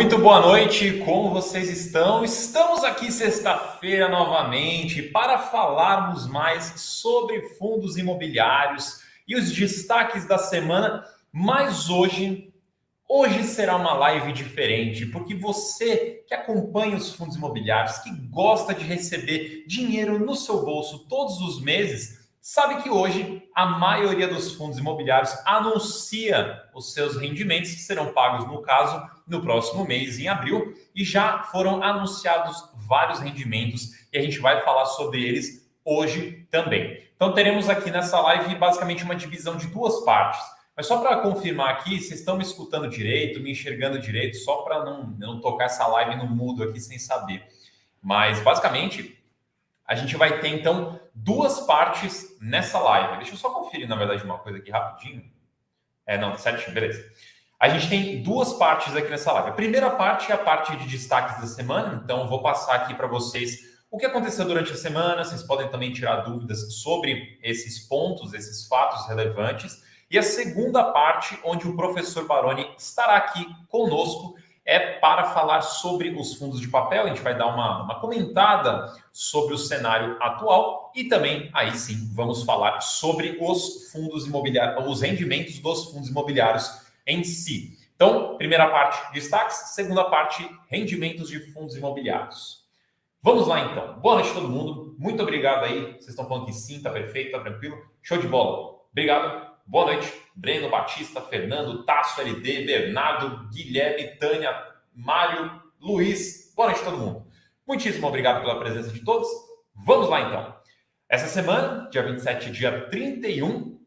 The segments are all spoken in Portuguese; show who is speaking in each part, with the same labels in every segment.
Speaker 1: Muito boa noite, como vocês estão? Estamos aqui sexta-feira novamente para falarmos mais sobre fundos imobiliários e os destaques da semana, mas hoje será uma live diferente, porque você que acompanha os fundos imobiliários, que gosta de receber dinheiro no seu bolso todos os meses, sabe que hoje a maioria dos fundos imobiliários anuncia os seus rendimentos, que serão pagos, no caso, no próximo mês, em abril, e já foram anunciados vários rendimentos e a gente vai falar sobre eles hoje também. Então teremos aqui nessa live basicamente uma divisão de duas partes. Mas só para confirmar aqui, vocês estão me escutando direito, me enxergando direito, só para não tocar essa live no mudo aqui sem saber. Mas basicamente a gente vai ter, então, duas partes nessa live. Deixa eu só conferir, na verdade, uma coisa aqui rapidinho. Não, certinho, beleza. A gente tem duas partes aqui nessa live. A primeira parte é a parte de destaques da semana. Então, eu vou passar aqui para vocês o que aconteceu durante a semana. Vocês podem também tirar dúvidas sobre esses pontos, esses fatos relevantes. E a segunda parte, onde o professor Baroni estará aqui conosco, é para falar sobre os fundos de papel. A gente vai dar uma comentada sobre o cenário atual e também, aí sim, vamos falar sobre os fundos imobiliários, os rendimentos dos fundos imobiliários em si. Então, primeira parte, destaques. Segunda parte, rendimentos de fundos imobiliários. Vamos lá, então. Boa noite a todo mundo. Muito obrigado aí. Vocês estão falando que sim, tá perfeito, tá tranquilo. Show de bola. Obrigado. Boa noite, Breno, Batista, Fernando, Tasso, LD, Bernardo, Guilherme, Tânia, Mário, Luiz. Boa noite a todo mundo. Muitíssimo obrigado pela presença de todos. Vamos lá, então. Essa semana, dia 27 e dia 31,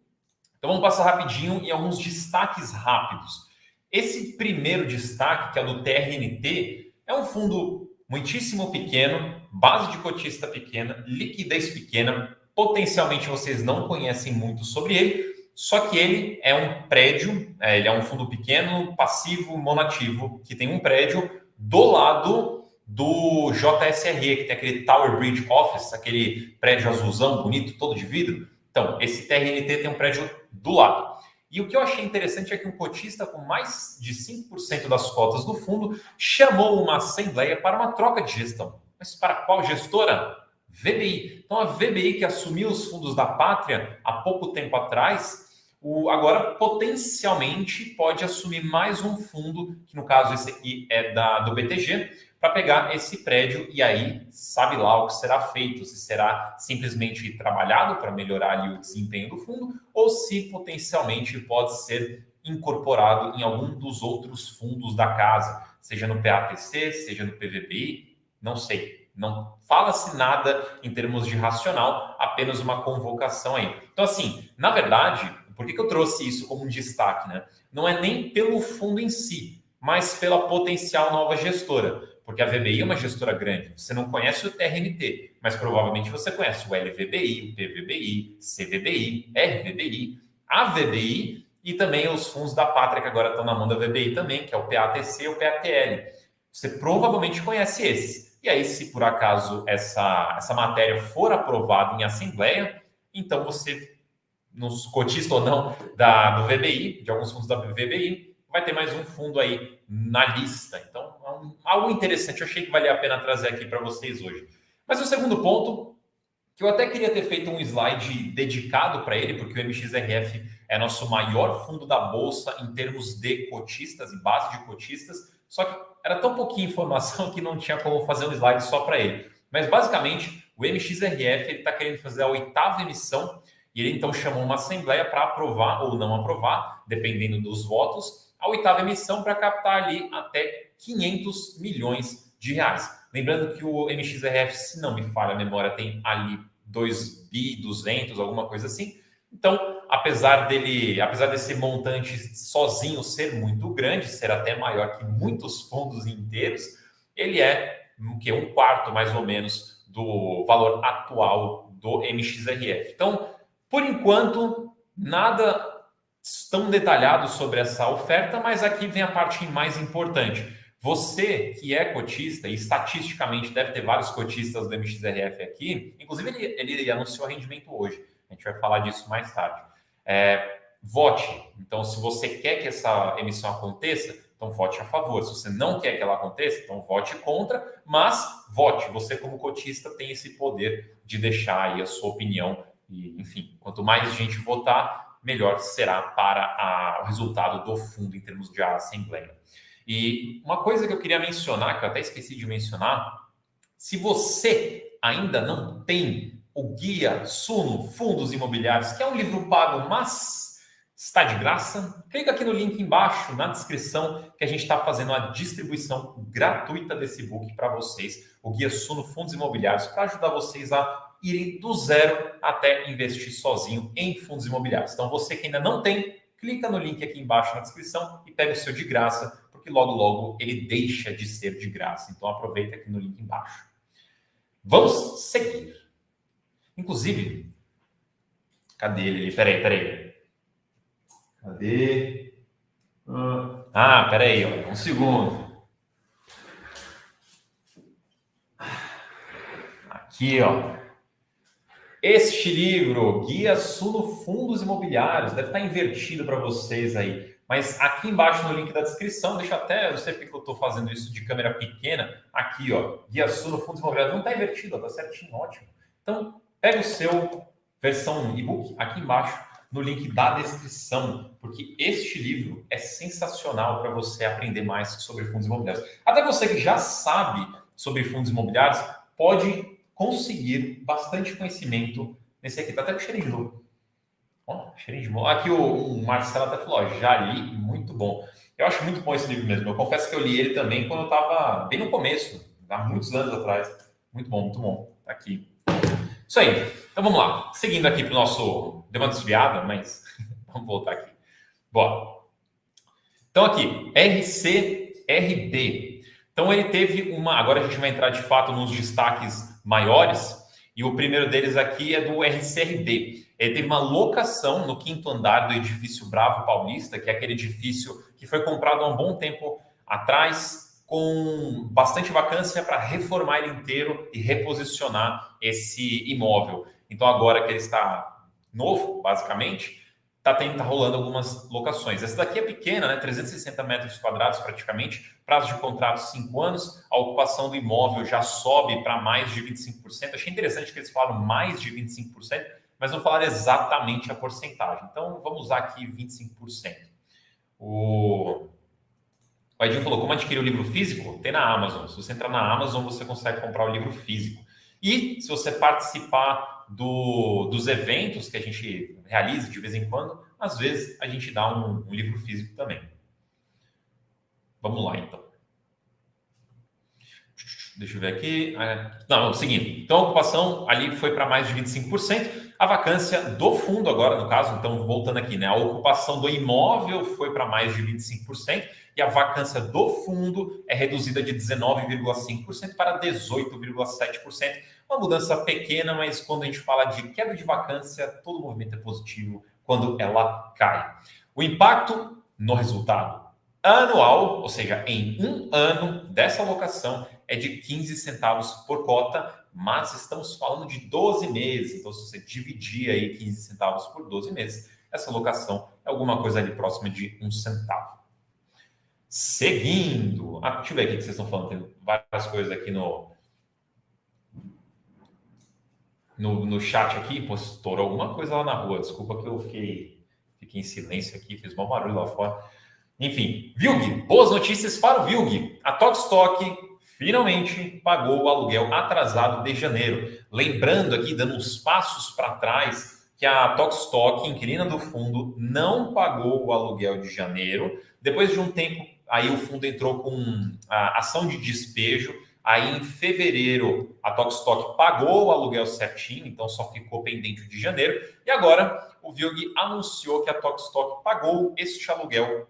Speaker 1: então vamos passar rapidinho em alguns destaques rápidos. Esse primeiro destaque, que é do TRNT, é um fundo muitíssimo pequeno, base de cotista pequena, liquidez pequena. Potencialmente vocês não conhecem muito sobre ele, só que ele é um prédio, ele é um fundo pequeno, passivo, monativo, que tem um prédio do lado do JSRE, que tem aquele Tower Bridge Office, aquele prédio azulzão, bonito, todo de vidro. Então, esse TRNT tem um prédio do lado. E o que eu achei interessante é que um cotista com mais de 5% das cotas do fundo chamou uma assembleia para uma troca de gestão. Mas para qual gestora? VBI. Então, a VBI, que assumiu os fundos da Pátria há pouco tempo atrás, agora potencialmente pode assumir mais um fundo, que no caso esse aqui é do BTG, para pegar esse prédio e aí sabe lá o que será feito, se será simplesmente trabalhado para melhorar ali o desempenho do fundo ou se potencialmente pode ser incorporado em algum dos outros fundos da casa, seja no PATC, seja no PVBI, não sei. Não fala-se nada em termos de racional, apenas uma convocação aí. Então, assim, na verdade, por que eu trouxe isso como um destaque, né? Não é nem pelo fundo em si, mas pela potencial nova gestora. Porque a VBI é uma gestora grande. Você não conhece o TRNT, mas provavelmente você conhece o LVBI, o PVBI, CVBI, RVBI, a VBI e também os fundos da Pátria, que agora estão na mão da VBI também, que é o PATC e o PATL. Você provavelmente conhece esses. E aí, se por acaso essa matéria for aprovada em assembleia, então você, nos cotista ou não do VBI, de alguns fundos da VBI, vai ter mais um fundo aí na lista. Então, algo interessante, eu achei que valia a pena trazer aqui para vocês hoje. Mas o segundo ponto, que eu até queria ter feito um slide dedicado para ele, porque o MXRF é nosso maior fundo da Bolsa em termos de cotistas e base de cotistas, só que era tão pouquinha informação que não tinha como fazer um slide só para ele. Mas, basicamente, o MXRF está querendo fazer a 8ª emissão e ele, então, chamou uma assembleia para aprovar ou não aprovar, dependendo dos votos, a 8ª emissão para captar ali até 500 milhões de reais. Lembrando que o MXRF, se não me falha a memória, tem ali 2.200, alguma coisa assim. Então, apesar desse montante sozinho ser muito grande, ser até maior que muitos fundos inteiros, ele é um quarto, mais ou menos, do valor atual do MXRF. Então, por enquanto, nada tão detalhado sobre essa oferta, mas aqui vem a parte mais importante. Você que é cotista, e estatisticamente deve ter vários cotistas do MXRF aqui, inclusive ele anunciou rendimento hoje, a gente vai falar disso mais tarde. Vote. Então, se você quer que essa emissão aconteça, então vote a favor. Se você não quer que ela aconteça, então vote contra, mas vote. Você, como cotista, tem esse poder de deixar aí a sua opinião. E, enfim, quanto mais gente votar, melhor será para o resultado do fundo em termos de assembleia. E uma coisa que eu queria mencionar, que eu até esqueci de mencionar, se você ainda não tem o Guia Suno Fundos Imobiliários, que é um livro pago, mas está de graça, clica aqui no link embaixo, na descrição, que a gente está fazendo a distribuição gratuita desse book para vocês, o Guia Suno Fundos Imobiliários, para ajudar vocês a irem do zero até investir sozinho em fundos imobiliários. Então, você que ainda não tem, clica no link aqui embaixo na descrição e pega o seu de graça, porque logo, logo ele deixa de ser de graça. Então, aproveita aqui no link embaixo. Vamos seguir. Inclusive, cadê ele ali? Peraí. Cadê? Peraí, ó, um segundo. Aqui, ó. Este livro, Guia Suno Fundos Imobiliários, deve estar invertido para vocês aí. Mas aqui embaixo no link da descrição, deixa até, eu não sei porque eu estou fazendo isso de câmera pequena, aqui, ó, Guia Suno Fundos Imobiliários, não está invertido, está certinho, ótimo. Então, pega o seu versão e-book aqui embaixo no link da descrição, porque este livro é sensacional para você aprender mais sobre fundos imobiliários. Até você que já sabe sobre fundos imobiliários, pode conseguir bastante conhecimento nesse aqui. Tá até com cheirinho de novo. Ó, cheirinho de bom. Aqui o Marcelo até falou, ó, já li, muito bom. Eu acho muito bom esse livro mesmo. Eu confesso que eu li ele também quando eu estava bem no começo, há muitos anos atrás. Muito bom, muito bom. Tá aqui. Isso aí. Então vamos lá. Seguindo aqui para o nosso... Deu uma desviada, mas vamos voltar aqui. Bora. Então aqui, RCRD. Então ele teve uma... Agora a gente vai entrar de fato nos destaques maiores. E o primeiro deles aqui é do RCRD. Ele teve uma locação no 5º andar do edifício Bravo Paulista, que é aquele edifício que foi comprado há um bom tempo atrás, com bastante vacância para reformar ele inteiro e reposicionar esse imóvel. Então, agora que ele está novo, basicamente, tá rolando algumas locações. Essa daqui é pequena, né? 360 metros quadrados praticamente, prazo de contrato 5 anos, a ocupação do imóvel já sobe para mais de 25%. Achei interessante que eles falaram mais de 25%, mas não falaram exatamente a porcentagem. Então, vamos usar aqui 25%. O Edinho falou, como adquirir o livro físico? Tem na Amazon. Se você entrar na Amazon, você consegue comprar o livro físico. E se você participar dos eventos que a gente realiza de vez em quando, às vezes a gente dá um livro físico também. Vamos lá, então. Deixa eu ver aqui. Não, seguindo. Então, a ocupação ali foi para mais de 25%. A vacância do fundo agora, no caso, então, voltando aqui, né? A ocupação do imóvel foi para mais de 25%. E a vacância do fundo é reduzida de 19,5% para 18,7%. Uma mudança pequena, mas quando a gente fala de queda de vacância, todo movimento é positivo quando ela cai. O impacto no resultado anual, ou seja, em um ano dessa alocação, é de 15 centavos por cota, mas estamos falando de 12 meses. Então, se você dividir aí 15 centavos por 12 meses, essa alocação é alguma coisa ali próxima de 1 centavo. Seguindo. Deixa eu ver aqui o que vocês estão falando. Tem várias coisas aqui no chat aqui. Pô, estourou alguma coisa lá na rua. Desculpa que eu fiquei em silêncio aqui. Fiz mau barulho lá fora. Enfim, Vilg. Boas notícias para o Vilg. A Tokstok finalmente pagou o aluguel atrasado de janeiro. Lembrando aqui, dando uns passos para trás, que a Tokstok, inquilina do fundo, não pagou o aluguel de janeiro. Depois de um tempo, aí o fundo entrou com a ação de despejo. Aí, em fevereiro, a Tokstok pagou o aluguel certinho, então só ficou pendente de janeiro. E agora, o Vilg anunciou que a Tokstok pagou este aluguel.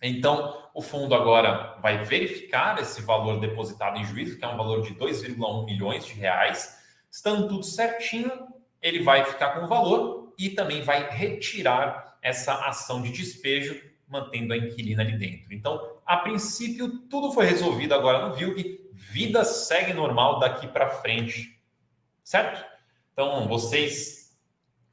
Speaker 1: Então, o fundo agora vai verificar esse valor depositado em juízo, que é um valor de 2,1 milhões de reais. Estando tudo certinho, ele vai ficar com o valor e também vai retirar essa ação de despejo, mantendo a inquilina ali dentro. Então, a princípio, tudo foi resolvido agora no Vilg, vida segue normal daqui para frente, certo? Então, vocês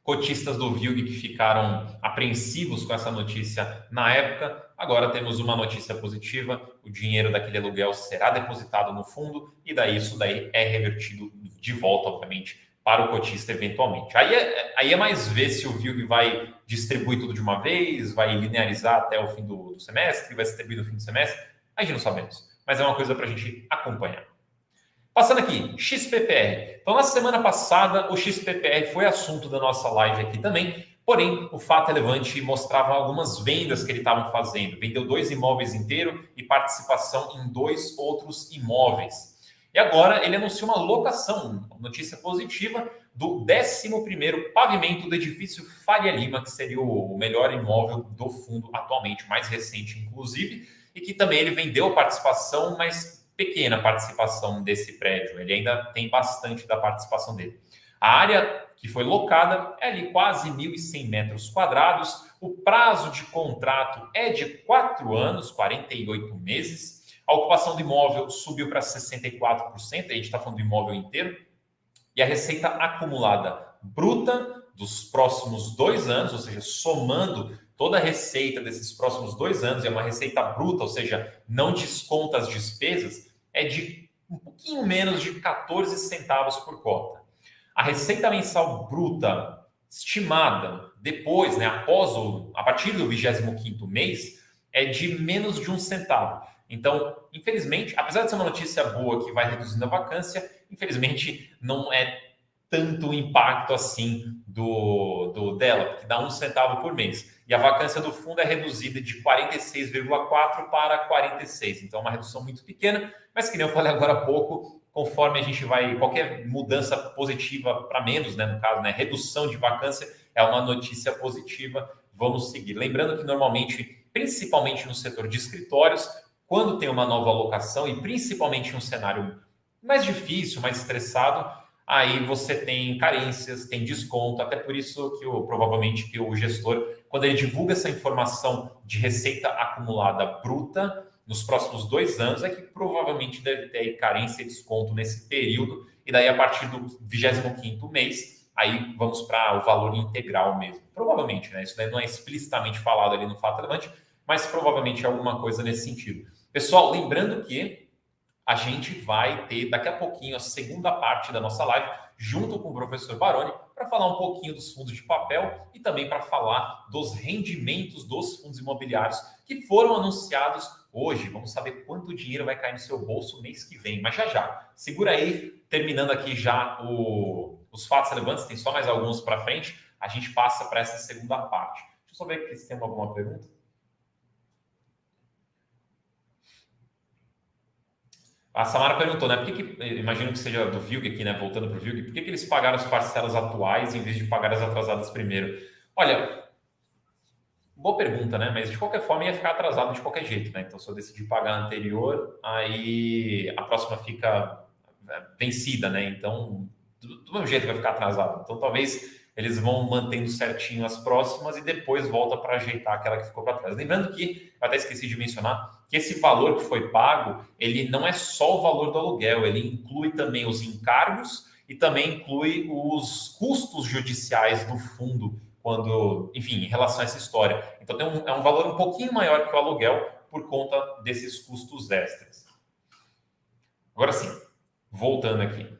Speaker 1: cotistas do VILG que ficaram apreensivos com essa notícia na época. Agora temos uma notícia positiva, o dinheiro daquele aluguel será depositado no fundo e daí isso daí é revertido de volta, obviamente, para o cotista eventualmente. Aí é mais ver se o VILG vai distribuir tudo de uma vez, vai linearizar até o fim do semestre, vai distribuir no fim do semestre, a gente não sabemos, mas é uma coisa para a gente acompanhar. Passando aqui, XPPR. Então, na semana passada, o XPPR foi assunto da nossa live aqui também, porém, o fato relevante mostrava algumas vendas que ele estava fazendo. Vendeu 2 imóveis inteiros e participação em 2 outros imóveis. E agora ele anunciou uma locação, uma notícia positiva, do 11º pavimento do edifício Faria Lima, que seria o melhor imóvel do fundo atualmente, mais recente, inclusive, e que também ele vendeu participação, mas pequena participação desse prédio, ele ainda tem bastante da participação dele. A área que foi locada é ali quase 1.100 metros quadrados, o prazo de contrato é de 4 anos, 48 meses, a ocupação do imóvel subiu para 64%, a gente está falando do imóvel inteiro, e a receita acumulada bruta dos próximos 2 anos, ou seja, somando toda a receita desses próximos 2 anos, é uma receita bruta, ou seja, não desconta as despesas, é de um pouquinho menos de 14 centavos por cota. A receita mensal bruta estimada depois, né, a partir do 25º mês, é de menos de 1 centavo. Então, infelizmente, apesar de ser uma notícia boa que vai reduzindo a vacância, infelizmente não é tanto impacto assim dela, porque dá 1 centavo por mês. E a vacância do fundo é reduzida de 46,4 para 46. Então, é uma redução muito pequena, mas que nem eu falei agora há pouco, conforme a gente vai, qualquer mudança positiva para menos, né, no caso, né, redução de vacância é uma notícia positiva, vamos seguir. Lembrando que normalmente, principalmente no setor de escritórios, quando tem uma nova alocação e principalmente em um cenário mais difícil, mais estressado, aí você tem carências, tem desconto, até por isso que provavelmente que o gestor, quando ele divulga essa informação de receita acumulada bruta nos próximos 2 anos, é que provavelmente deve ter carência e desconto nesse período, e daí a partir do 25º mês, aí vamos para o valor integral mesmo. Provavelmente, né? Isso daí não é explicitamente falado ali no fato relevante, mas provavelmente é alguma coisa nesse sentido. Pessoal, lembrando que a gente vai ter daqui a pouquinho a segunda parte da nossa live, junto com o professor Baroni, para falar um pouquinho dos fundos de papel e também para falar dos rendimentos dos fundos imobiliários que foram anunciados hoje. Vamos saber quanto dinheiro vai cair no seu bolso mês que vem, mas já já. Segura aí, terminando aqui já os fatos relevantes, tem só mais alguns para frente, a gente passa para essa segunda parte. Deixa eu só ver aqui se tem alguma pergunta. A Samara perguntou, né? Imagino que seja do VILG aqui, né? Voltando para o VILG, por que eles pagaram as parcelas atuais em vez de pagar as atrasadas primeiro? Olha, boa pergunta, né? Mas de qualquer forma ia ficar atrasado de qualquer jeito, né? Então, se eu decidir pagar a anterior, aí a próxima fica vencida, né? Então, do mesmo jeito vai ficar atrasado. Então, talvez eles vão mantendo certinho as próximas e depois volta para ajeitar aquela que ficou para trás. Lembrando que, eu até esqueci de mencionar, que esse valor que foi pago, ele não é só o valor do aluguel, ele inclui também os encargos e também inclui os custos judiciais do fundo, quando, enfim, em relação a essa história. Então, é um valor um pouquinho maior que o aluguel por conta desses custos extras. Agora sim, voltando aqui.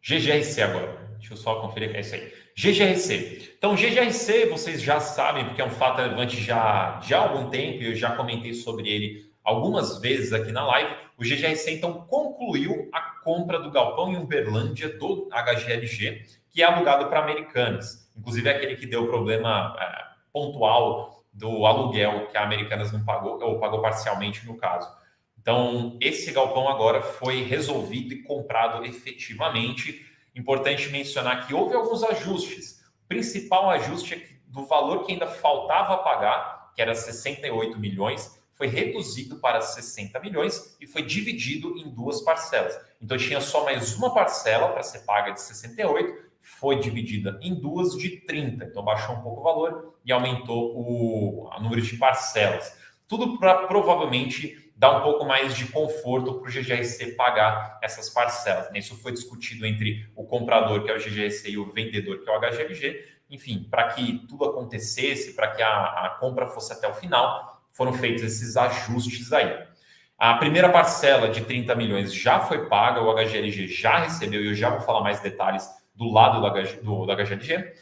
Speaker 1: GGRC agora. Deixa eu só conferir que é isso aí. GGRC. Então, GGRC, vocês já sabem, porque é um fato relevante já há algum tempo, e eu já comentei sobre ele algumas vezes aqui na live. O GGRC, então, concluiu a compra do galpão em Uberlândia do HGLG, que é alugado para Americanas. Inclusive, é aquele que deu o problema pontual do aluguel que a Americanas não pagou, ou pagou parcialmente no caso. Então, esse galpão agora foi resolvido e comprado efetivamente. Importante mencionar que houve alguns ajustes. O principal ajuste é que do valor que ainda faltava pagar, que era 68 milhões, foi reduzido para 60 milhões e foi dividido em 2 parcelas. Então, tinha só mais uma parcela para ser paga de 68, foi dividida em 2 de 30. Então, baixou um pouco o valor e aumentou o número de parcelas. Tudo para provavelmente dá um pouco mais de conforto para o GGRC pagar essas parcelas, né? Isso foi discutido entre o comprador, que é o GGRC, e o vendedor, que é o HGLG. Enfim, para que tudo acontecesse, para que a compra fosse até o final, foram feitos esses ajustes aí. A primeira parcela de 30 milhões já foi paga, o HGLG já recebeu, e eu já vou falar mais detalhes do lado do HGLG.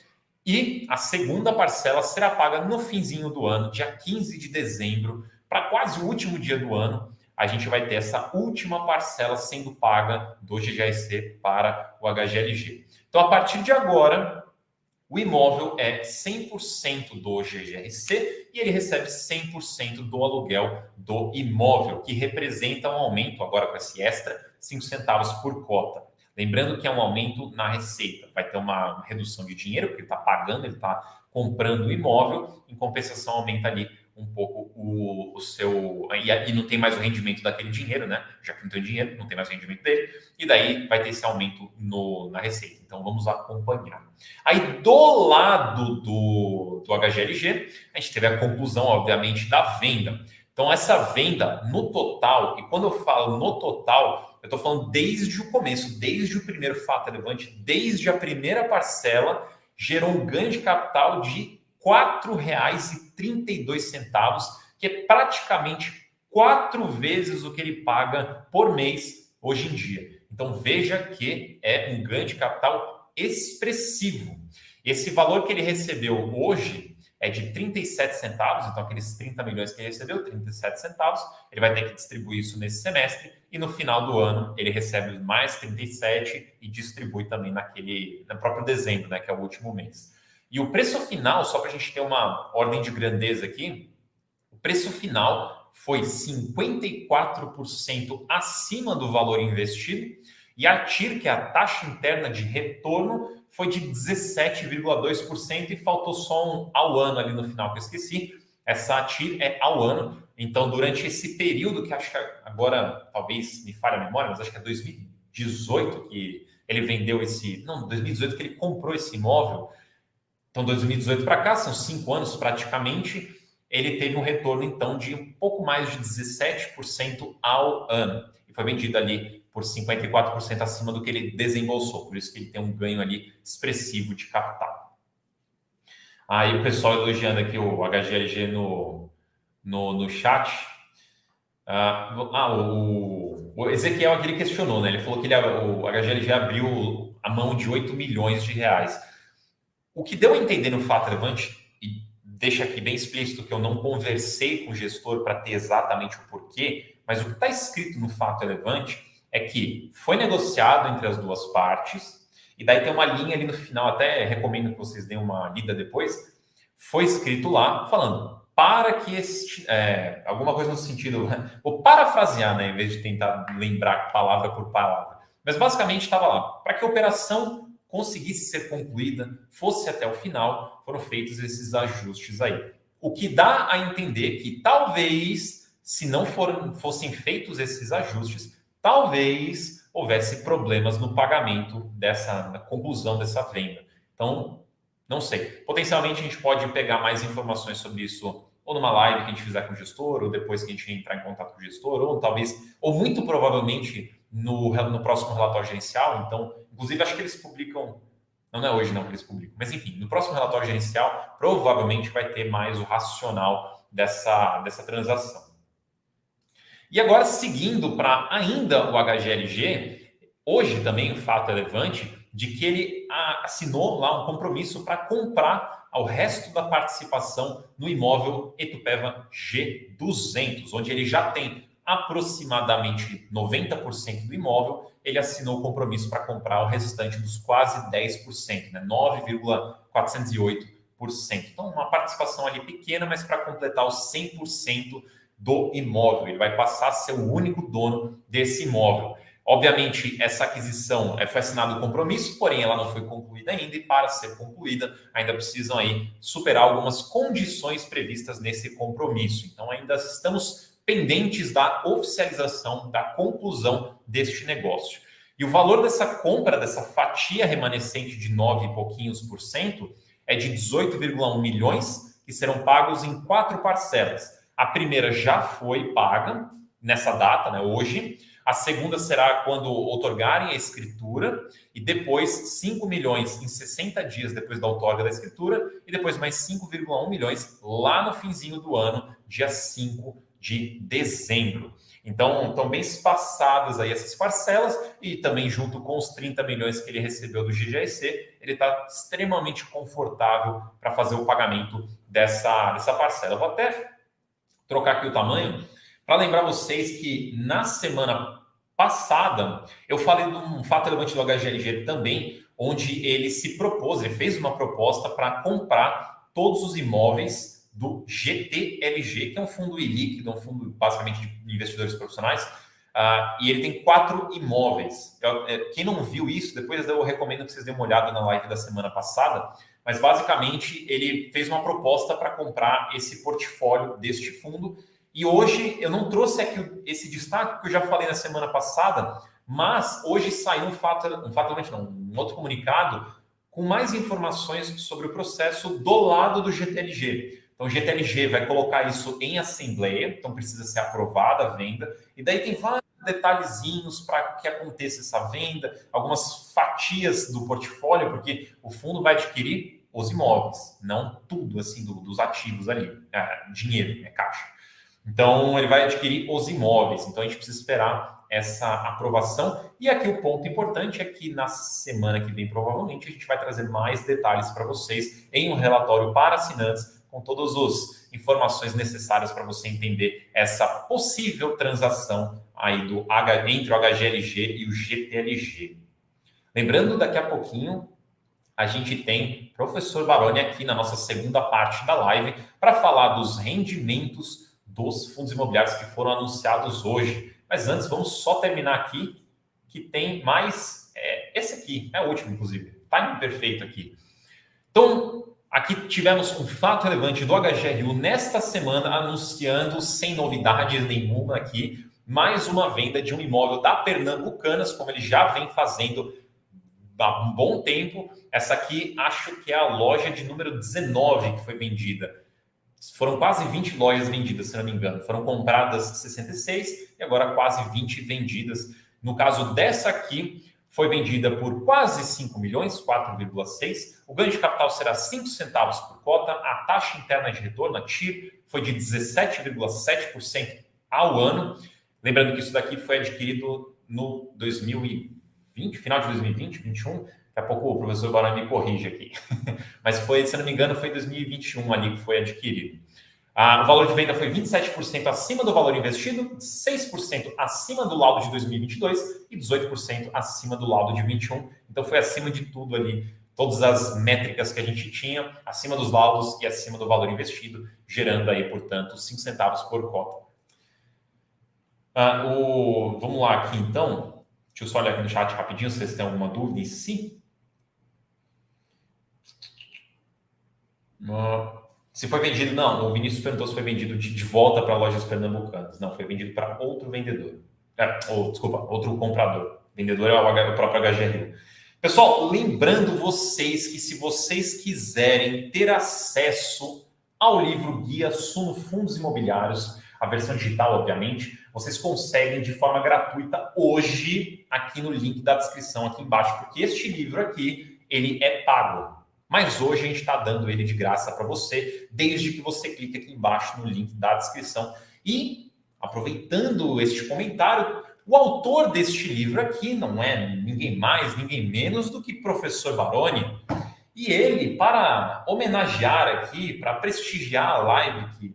Speaker 1: E a segunda parcela será paga no finzinho do ano, dia 15 de dezembro, para quase o último dia do ano. A gente vai ter essa última parcela sendo paga do GGRC para o HGLG. Então, a partir de agora, o imóvel é 100% do GGRC e ele recebe 100% do aluguel do imóvel, que representa um aumento, agora com esse extra, 5 centavos por cota. Lembrando que é um aumento na receita, vai ter uma redução de dinheiro, porque ele está pagando, ele está comprando o imóvel, em compensação aumenta ali um pouco o seu... E não tem mais o rendimento daquele dinheiro, né? Já que não tem dinheiro, não tem mais o rendimento dele, e daí vai ter esse aumento na receita. Então vamos acompanhar. Aí do lado do HGLG, a gente teve a conclusão, obviamente, da venda. Então essa venda no total, e quando eu falo no total, eu estou falando desde o começo, desde o primeiro fato relevante, desde a primeira parcela, gerou um ganho de capital de R$ 4,32, que é praticamente 4 vezes o que ele paga por mês hoje em dia. Então veja que é um ganho de capital expressivo. Esse valor que ele recebeu hoje é de 37 centavos, então aqueles 30 milhões que ele recebeu, 37 centavos, ele vai ter que distribuir isso nesse semestre, e no final do ano ele recebe mais 37 e distribui também no próprio dezembro, né, que é o último mês. E o preço final, só para a gente ter uma ordem de grandeza aqui, o preço final foi 54% acima do valor investido, e a TIR, que é a taxa interna de retorno, foi de 17,2% e faltou só ao ano ali no final, que eu esqueci. Essa TIR é ao ano. Então, durante esse período, que acho que agora talvez me falhe a memória, mas acho que é 2018 que ele vendeu esse... Não, 2018 que ele comprou esse imóvel. Então, 2018 para cá, são 5 anos praticamente, ele teve um retorno, então, de um pouco mais de 17% ao ano. E foi vendido ali por 54% acima do que ele desembolsou. Por isso que ele tem um ganho ali expressivo de capital. Aí o pessoal elogiando aqui o HGLG no chat. O Ezequiel aqui ele questionou, né? Ele falou que o HGLG abriu a mão de 8 milhões de reais. O que deu a entender no fato relevante, e deixa aqui bem explícito que eu não conversei com o gestor para ter exatamente o porquê, mas o que está escrito no fato relevante é que foi negociado entre as duas partes, e daí tem uma linha ali no final, até recomendo que vocês deem uma lida depois, foi escrito lá falando para que alguma coisa no sentido, vou parafrasear, né, em vez de tentar lembrar palavra por palavra, mas basicamente estava lá, para que a operação conseguisse ser concluída, fosse até o final, foram feitos esses ajustes aí. O que dá a entender que talvez, se não fossem feitos esses ajustes, talvez houvesse problemas no pagamento na conclusão dessa venda. Então, não sei. Potencialmente, a gente pode pegar mais informações sobre isso ou numa live que a gente fizer com o gestor, ou depois que a gente entrar em contato com o gestor, ou talvez, ou muito provavelmente no próximo relatório gerencial. Então, inclusive, acho que eles publicam, não é hoje não que eles publicam, mas enfim, no próximo relatório gerencial, provavelmente vai ter mais o racional dessa transação. E agora, seguindo para ainda o HGLG, hoje também o fato relevante de que ele assinou lá um compromisso para comprar ao resto da participação no imóvel Itupeva G200, onde ele já tem aproximadamente 90% do imóvel, ele assinou o compromisso para comprar o restante dos quase 10%, né? 9,408%. Então, uma participação ali pequena, mas para completar os 100% do imóvel. Ele vai passar a ser o único dono desse imóvel. Obviamente, essa aquisição foi assinado o compromisso, porém ela não foi concluída ainda, e para ser concluída, ainda precisam aí superar algumas condições previstas nesse compromisso. Então, ainda estamos pendentes da oficialização, da conclusão deste negócio. E o valor dessa compra, dessa fatia remanescente de 9 e pouquinhos por cento, é de 18,1 milhões, que serão pagos em 4 parcelas. A primeira já foi paga, nessa data, né, hoje. A segunda será quando outorgarem a escritura, e depois 5 milhões em 60 dias depois da outorga da escritura, e depois mais 5,1 milhões lá no finzinho do ano, dia 5 de dezembro. Então, estão bem espaçadas aí essas parcelas, e também junto com os 30 milhões que ele recebeu do GGSC, ele está extremamente confortável para fazer o pagamento dessa parcela. Eu vou até trocar aqui o tamanho, para lembrar vocês que na semana passada eu falei de um fato relevante do HGLG também, onde ele se propôs, ele fez uma proposta para comprar todos os imóveis do GTLG, que é um fundo ilíquido, um fundo basicamente de investidores profissionais, e ele tem 4 imóveis. Quem não viu isso, depois eu recomendo que vocês dêem uma olhada na live da semana passada, mas basicamente ele fez uma proposta para comprar esse portfólio deste fundo. E hoje eu não trouxe aqui esse destaque, que eu já falei na semana passada, mas hoje saiu um outro comunicado com mais informações sobre o processo do lado do GTLG. Então o GTLG vai colocar isso em assembleia, então precisa ser aprovada a venda, e daí tem vários detalhezinhos para que aconteça essa venda, algumas fatias do portfólio, porque o fundo vai adquirir os imóveis, não tudo assim dos ativos ali, dinheiro, caixa. Então, ele vai adquirir os imóveis. Então, a gente precisa esperar essa aprovação. E aqui o ponto importante é que na semana que vem, provavelmente, a gente vai trazer mais detalhes para vocês em um relatório para assinantes, com todas as informações necessárias para você entender essa possível transação aí entre o HGLG e o GTLG. Lembrando, daqui a pouquinho, a gente tem o professor Baroni aqui na nossa segunda parte da live para falar dos rendimentos dos fundos imobiliários que foram anunciados hoje. Mas antes, vamos só terminar aqui, que tem mais... esse aqui, é o último, inclusive. Timing perfeito aqui. Então, aqui tivemos um fato relevante do HGRU nesta semana, anunciando, sem novidades nenhuma aqui, mais uma venda de um imóvel da Pernambucanas, como ele já vem fazendo há um bom tempo. Essa aqui, acho que é a loja de número 19 que foi vendida. Foram quase 20 lojas vendidas, se não me engano. Foram compradas 66 e agora quase 20 vendidas. No caso dessa aqui, foi vendida por quase 5 milhões, 4,6. O ganho de capital será 5 centavos por cota. A taxa interna de retorno, a TIR, foi de 17,7% ao ano. Lembrando que isso daqui foi adquirido no 2020, final de 2020, 2021. Daqui a pouco o professor Baroni me corrige aqui. Mas foi, se não me engano, foi em 2021 ali que foi adquirido. O valor de venda foi 27% acima do valor investido, 6% acima do laudo de 2022 e 18% acima do laudo de 21. Então foi acima de tudo ali, todas as métricas que a gente tinha, acima dos laudos e acima do valor investido, gerando aí, portanto, 5 centavos por cota. Vamos lá aqui então. Deixa eu só olhar aqui no chat rapidinho, se vocês têm alguma dúvida em si. Se foi vendido, não. O Vinícius perguntou se foi vendido de volta para lojas pernambucanas. Não, foi vendido para outro vendedor. Desculpa, outro comprador. O vendedor é o próprio HGRU. Pessoal, lembrando vocês que se vocês quiserem ter acesso ao livro Guia Suno Fundos Imobiliários, a versão digital, obviamente, vocês conseguem de forma gratuita hoje aqui no link da descrição aqui embaixo, porque este livro aqui, ele é pago. Mas hoje a gente está dando ele de graça para você, desde que você clique aqui embaixo no link da descrição. E, aproveitando este comentário, o autor deste livro aqui não é ninguém mais, ninguém menos do que professor Baroni. E ele, para homenagear aqui, para prestigiar a live, que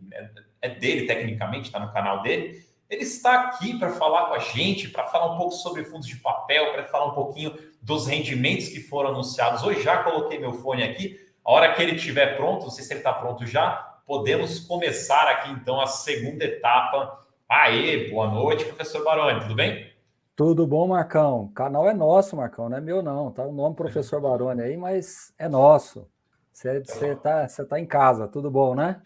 Speaker 1: é dele tecnicamente, está no canal dele, ele está aqui para falar com a gente, para falar um pouco sobre fundos de papel, para falar um pouquinho dos rendimentos que foram anunciados hoje. Já coloquei meu fone aqui. A hora que ele estiver pronto, não sei se ele está pronto já, podemos começar aqui então a segunda etapa. Aê, boa noite, professor Baroni, tudo bem?
Speaker 2: Tudo bom, Marcão? O canal é nosso, Marcão, não é meu não. Tá o nome professor Baroni aí, mas é nosso. Você tá em casa, tudo bom, né?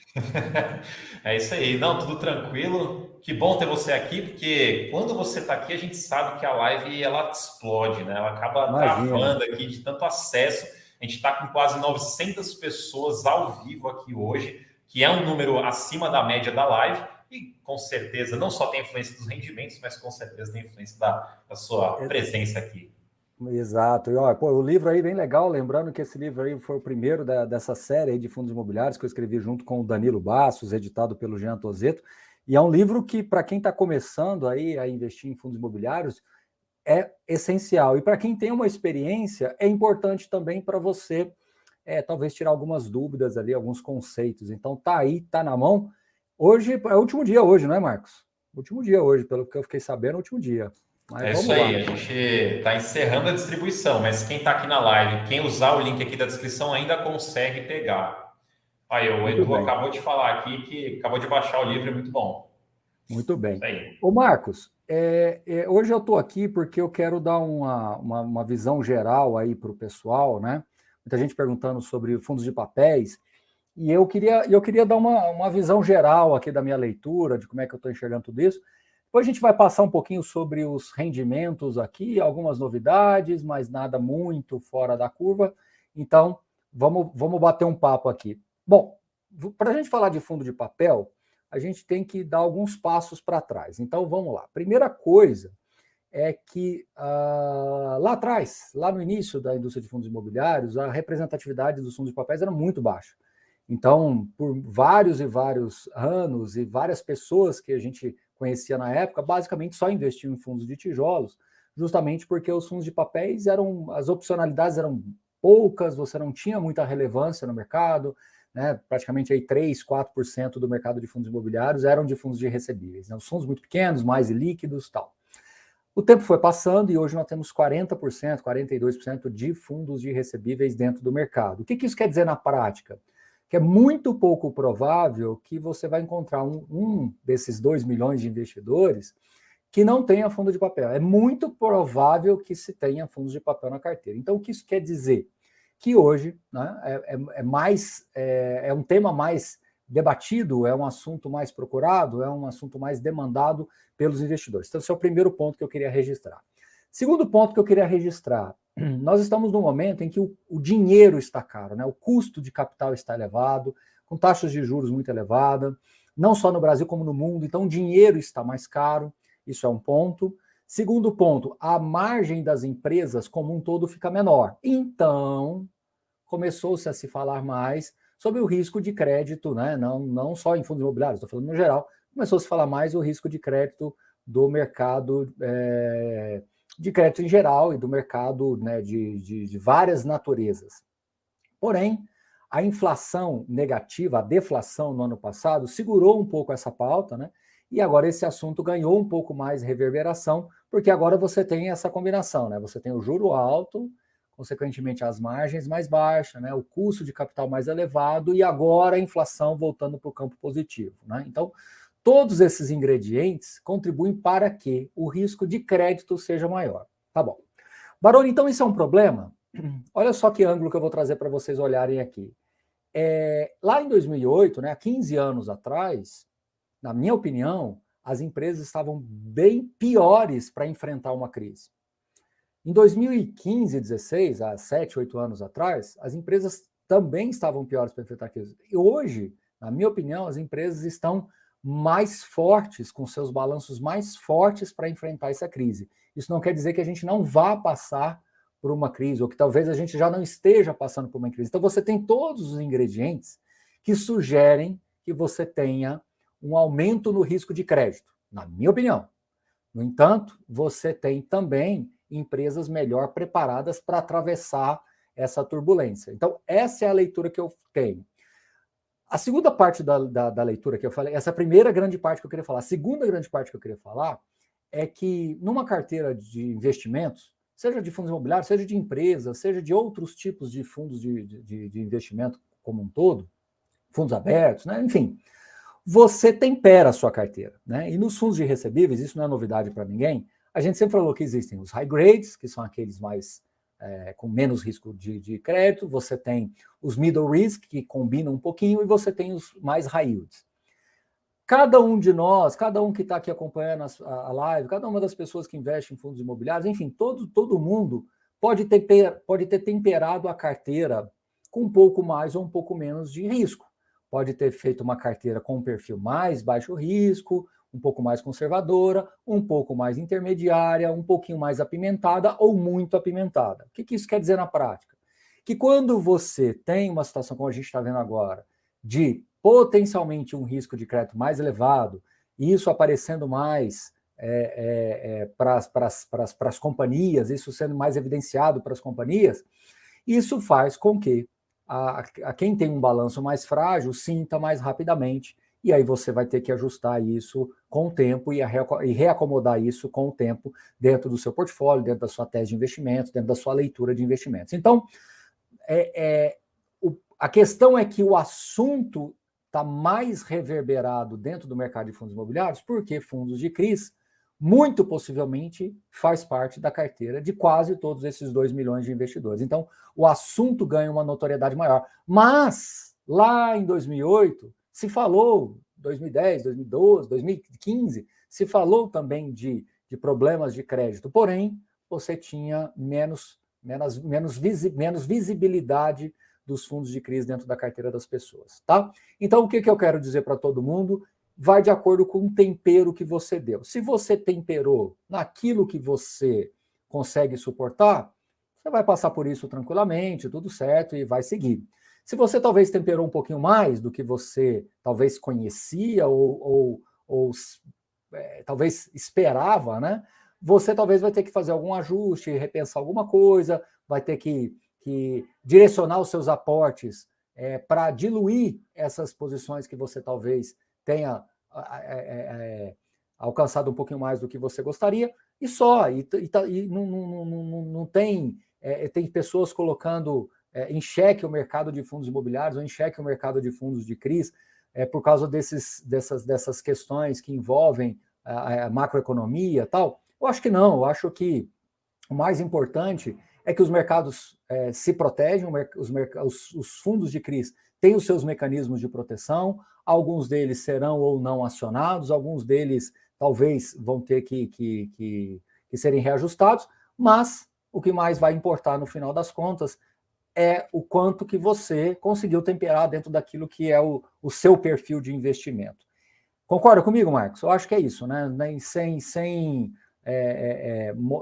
Speaker 1: É isso aí. Não, tudo tranquilo. Que bom ter você aqui, porque quando você está aqui, a gente sabe que a live ela explode, né? Ela acaba travando aqui de tanto acesso. A gente está com quase 900 pessoas ao vivo aqui hoje, que é um número acima da média da live. e com certeza não só tem influência dos rendimentos, mas com certeza tem influência da sua presença aqui.
Speaker 2: Exato. E, ó, pô, o livro aí bem legal, lembrando que esse livro aí foi o primeiro dessa série aí de fundos imobiliários que eu escrevi junto com o Danilo Bastos, editado pelo Jean Tozeto, e é um livro que, para quem está começando aí a investir em fundos imobiliários, é essencial. E para quem tem uma experiência, é importante também para você, talvez, tirar algumas dúvidas ali, alguns conceitos. Então, tá aí, tá na mão. Hoje, é o último dia hoje, não é, Marcos? Último dia hoje, pelo que eu fiquei sabendo, último dia. Mas
Speaker 1: É
Speaker 2: vamos
Speaker 1: isso aí,
Speaker 2: lá.
Speaker 1: a gente está encerrando a distribuição, mas quem está aqui na live, quem usar o link aqui da descrição ainda consegue pegar. Aí, o
Speaker 2: Muito
Speaker 1: Edu
Speaker 2: bem.
Speaker 1: acabou de falar aqui que acabou de baixar o livro, é muito bom.
Speaker 2: Muito
Speaker 1: Isso
Speaker 2: bem.
Speaker 1: aí.
Speaker 2: Ô, Marcos, hoje eu estou aqui porque eu quero dar uma visão geral aí para o pessoal, né? Muita gente perguntando sobre fundos de papéis, e eu queria dar uma visão geral aqui da minha leitura, de como é que eu estou enxergando tudo isso. Depois a gente vai passar um pouquinho sobre os rendimentos aqui, algumas novidades, mas nada muito fora da curva. Então, vamos bater um papo aqui. Bom, para a gente falar de fundo de papel, a gente tem que dar alguns passos para trás. Então, vamos lá. Primeira coisa é que lá atrás, lá no início da indústria de fundos imobiliários, a representatividade dos fundos de papéis era muito baixa. Então, por vários e vários anos e várias pessoas que a gente conhecia na época, basicamente só investiam em fundos de tijolos, justamente porque os fundos de papéis as opcionalidades eram poucas, você não tinha muita relevância no mercado, né? Praticamente aí 3, 4% do mercado de fundos imobiliários eram de fundos de recebíveis, né? Os fundos muito pequenos, mais líquidos, tal. O tempo foi passando e hoje nós temos 40%, 42% de fundos de recebíveis dentro do mercado. O que isso quer dizer na prática? Que é muito pouco provável que você vai encontrar um desses 2 milhões de investidores que não tenha fundo de papel. É muito provável que se tenha fundos de papel na carteira. Então, o que isso quer dizer? Que hoje, né, é um tema mais debatido, é um assunto mais procurado, é um assunto mais demandado pelos investidores. Então, esse é o primeiro ponto que eu queria registrar. Segundo ponto que eu queria registrar, nós estamos num momento em que o dinheiro está caro, né? O custo de capital está elevado, com taxas de juros muito elevadas, não só no Brasil como no mundo, então o dinheiro está mais caro, isso é um ponto. Segundo ponto, a margem das empresas como um todo fica menor. Então, começou-se a se falar mais sobre o risco de crédito, né? Não só em fundos imobiliários, estou falando no geral, começou a se falar mais o risco de crédito do mercado de crédito em geral e do mercado, né, de várias naturezas. Porém, a inflação negativa, a deflação no ano passado, segurou um pouco essa pauta, né? E agora esse assunto ganhou um pouco mais reverberação, porque agora você tem essa combinação, né? Você tem o juro alto, consequentemente as margens mais baixas, né? O custo de capital mais elevado e agora a inflação voltando para o campo positivo, né? Então, todos esses ingredientes contribuem para que o risco de crédito seja maior. Tá bom. Baroni, então isso é um problema? Olha só que ângulo que eu vou trazer para vocês olharem aqui. Lá em 2008, né, há 15 anos atrás, na minha opinião, as empresas estavam bem piores para enfrentar uma crise. Em 2015 e 2016, há 7, 8 anos atrás, as empresas também estavam piores para enfrentar a crise. E hoje, na minha opinião, as empresas estão mais fortes, com seus balanços mais fortes para enfrentar essa crise. Isso não quer dizer que a gente não vá passar por uma crise, ou que talvez a gente já não esteja passando por uma crise. Então você tem todos os ingredientes que sugerem que você tenha um aumento no risco de crédito, na minha opinião. No entanto, você tem também empresas melhor preparadas para atravessar essa turbulência. Então, essa é a leitura que eu tenho. A segunda parte da leitura que eu falei, essa primeira grande parte que eu queria falar, a segunda grande parte que eu queria falar é que numa carteira de investimentos, seja de fundos imobiliários, seja de empresas, seja de outros tipos de fundos de investimento como um todo, fundos abertos, né? Enfim, você tempera a sua carteira, né? E nos fundos de recebíveis, isso não é novidade para ninguém, a gente sempre falou que existem os high grades, que são aqueles mais com menos risco de crédito, você tem os middle risk, que combinam um pouquinho, e você tem os mais high yields. Cada um de nós, cada um que está aqui acompanhando a live, cada uma das pessoas que investe em fundos imobiliários, enfim, todo mundo pode ter temperado a carteira com um pouco mais ou um pouco menos de risco. pode ter feito uma carteira com um perfil mais baixo risco, um pouco mais conservadora, um pouco mais intermediária, um pouquinho mais apimentada ou muito apimentada. O que isso quer dizer na prática? Que quando você tem uma situação como a gente está vendo agora, de potencialmente um risco de crédito mais elevado, e isso aparecendo mais para as companhias, isso sendo mais evidenciado para as companhias, isso faz com que a quem tem um balanço mais frágil sinta mais rapidamente, e aí você vai ter que ajustar isso com o tempo e reacomodar isso com o tempo dentro do seu portfólio, dentro da sua tese de investimentos, dentro da sua leitura de investimentos. Então, a questão é que o assunto está mais reverberado dentro do mercado de fundos imobiliários, porque fundos de CRIs, muito possivelmente, faz parte da carteira de quase todos esses 2 milhões de investidores. Então, o assunto ganha uma notoriedade maior. Mas, lá em 2008, se falou, 2010, 2012, 2015, se falou também de problemas de crédito, porém, você tinha menos visibilidade dos fundos de CRIs dentro da carteira das pessoas, tá? Então, o que eu quero dizer para todo mundo? Vai de acordo com o tempero que você deu. Se você temperou naquilo que você consegue suportar, você vai passar por isso tranquilamente, tudo certo, e vai seguir. Se você talvez temperou um pouquinho mais do que você talvez conhecia ou talvez esperava, né? Você talvez vai ter que fazer algum ajuste, repensar alguma coisa, vai ter que direcionar os seus aportes para diluir essas posições que você talvez tenha alcançado um pouquinho mais do que você gostaria, e só. E não tem... tem pessoas colocando em xeque o mercado de fundos imobiliários ou em xeque o mercado de fundos de CRIs por causa dessas questões que envolvem a macroeconomia e tal. Eu acho que não. Eu acho que o mais importante é que os mercados se protegem, os fundos de CRIs têm os seus mecanismos de proteção, alguns deles serão ou não acionados, alguns deles talvez vão ter que serem reajustados, mas o que mais vai importar no final das contas é o quanto que você conseguiu temperar dentro daquilo que é o seu perfil de investimento. Concorda comigo, Marcos? Eu acho que é isso, né?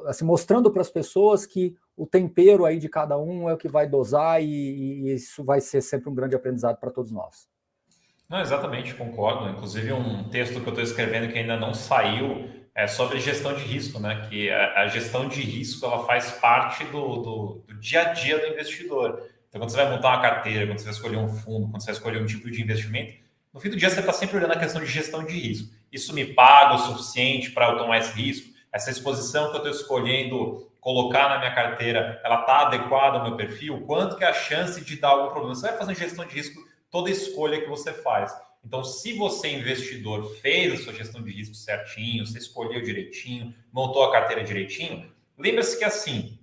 Speaker 2: Assim, mostrando para as pessoas que o tempero aí de cada um é o que vai dosar e isso vai ser sempre um grande aprendizado para todos nós.
Speaker 1: Não, exatamente, concordo. Inclusive, um texto que eu estou escrevendo que ainda não saiu é sobre gestão de risco, né? Que a gestão de risco ela faz parte do dia a dia do investidor. Então, quando você vai montar uma carteira, quando você vai escolher um fundo, quando você vai escolher um tipo de investimento, no fim do dia você está sempre olhando a questão de gestão de risco. Isso me paga o suficiente para eu tomar esse risco? Essa exposição que eu estou escolhendo colocar na minha carteira, ela está adequada ao meu perfil? Quanto que é a chance de dar algum problema? Você vai fazer gestão de risco toda escolha que você faz. Então, se você, investidor, fez a sua gestão de risco certinho, você escolheu direitinho, montou a carteira direitinho, lembra-se que assim,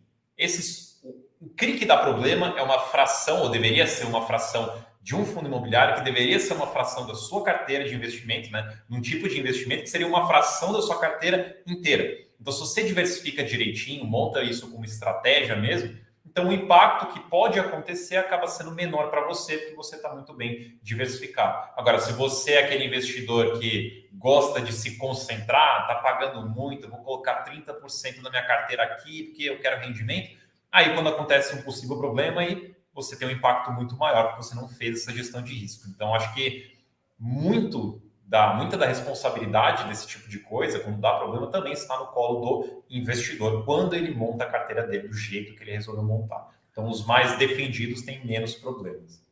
Speaker 1: o CRI que dá problema é uma fração, ou deveria ser uma fração de um fundo imobiliário, que deveria ser uma fração da sua carteira de investimento, né? Num tipo de investimento que seria uma fração da sua carteira inteira. Então, se você diversifica direitinho, monta isso como estratégia mesmo, então o impacto que pode acontecer acaba sendo menor para você, porque você está muito bem diversificado. Agora, se você é aquele investidor que gosta de se concentrar, está pagando muito, vou colocar 30% da minha carteira aqui, porque eu quero rendimento, aí quando acontece um possível problema, aí você tem um impacto muito maior, porque você não fez essa gestão de risco. Então, acho que muita da responsabilidade desse tipo de coisa, quando dá problema, também está no colo do investidor, quando ele monta a carteira dele do jeito que ele resolveu montar. Então, os mais defendidos têm menos problemas.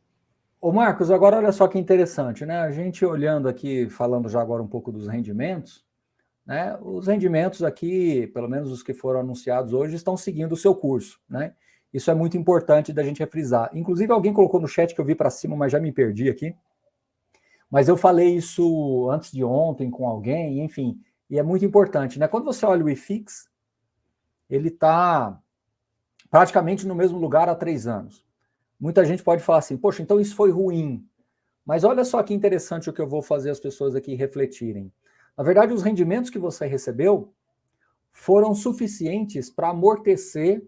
Speaker 2: Ô Marcos, agora olha só que interessante, né? A gente olhando aqui, falando já agora um pouco dos rendimentos, né? Os rendimentos aqui, pelo menos os que foram anunciados hoje, estão seguindo o seu curso, né? Isso é muito importante da gente frisar. Inclusive, alguém colocou no chat que eu vi para cima, mas já me perdi aqui. Mas eu falei isso antes de ontem com alguém, enfim, e é muito importante, né? Quando você olha o IFIX, ele está praticamente no mesmo lugar há 3 anos. Muita gente pode falar assim, poxa, então isso foi ruim. Mas olha só que interessante o que eu vou fazer as pessoas aqui refletirem. Na verdade, os rendimentos que você recebeu foram suficientes para amortecer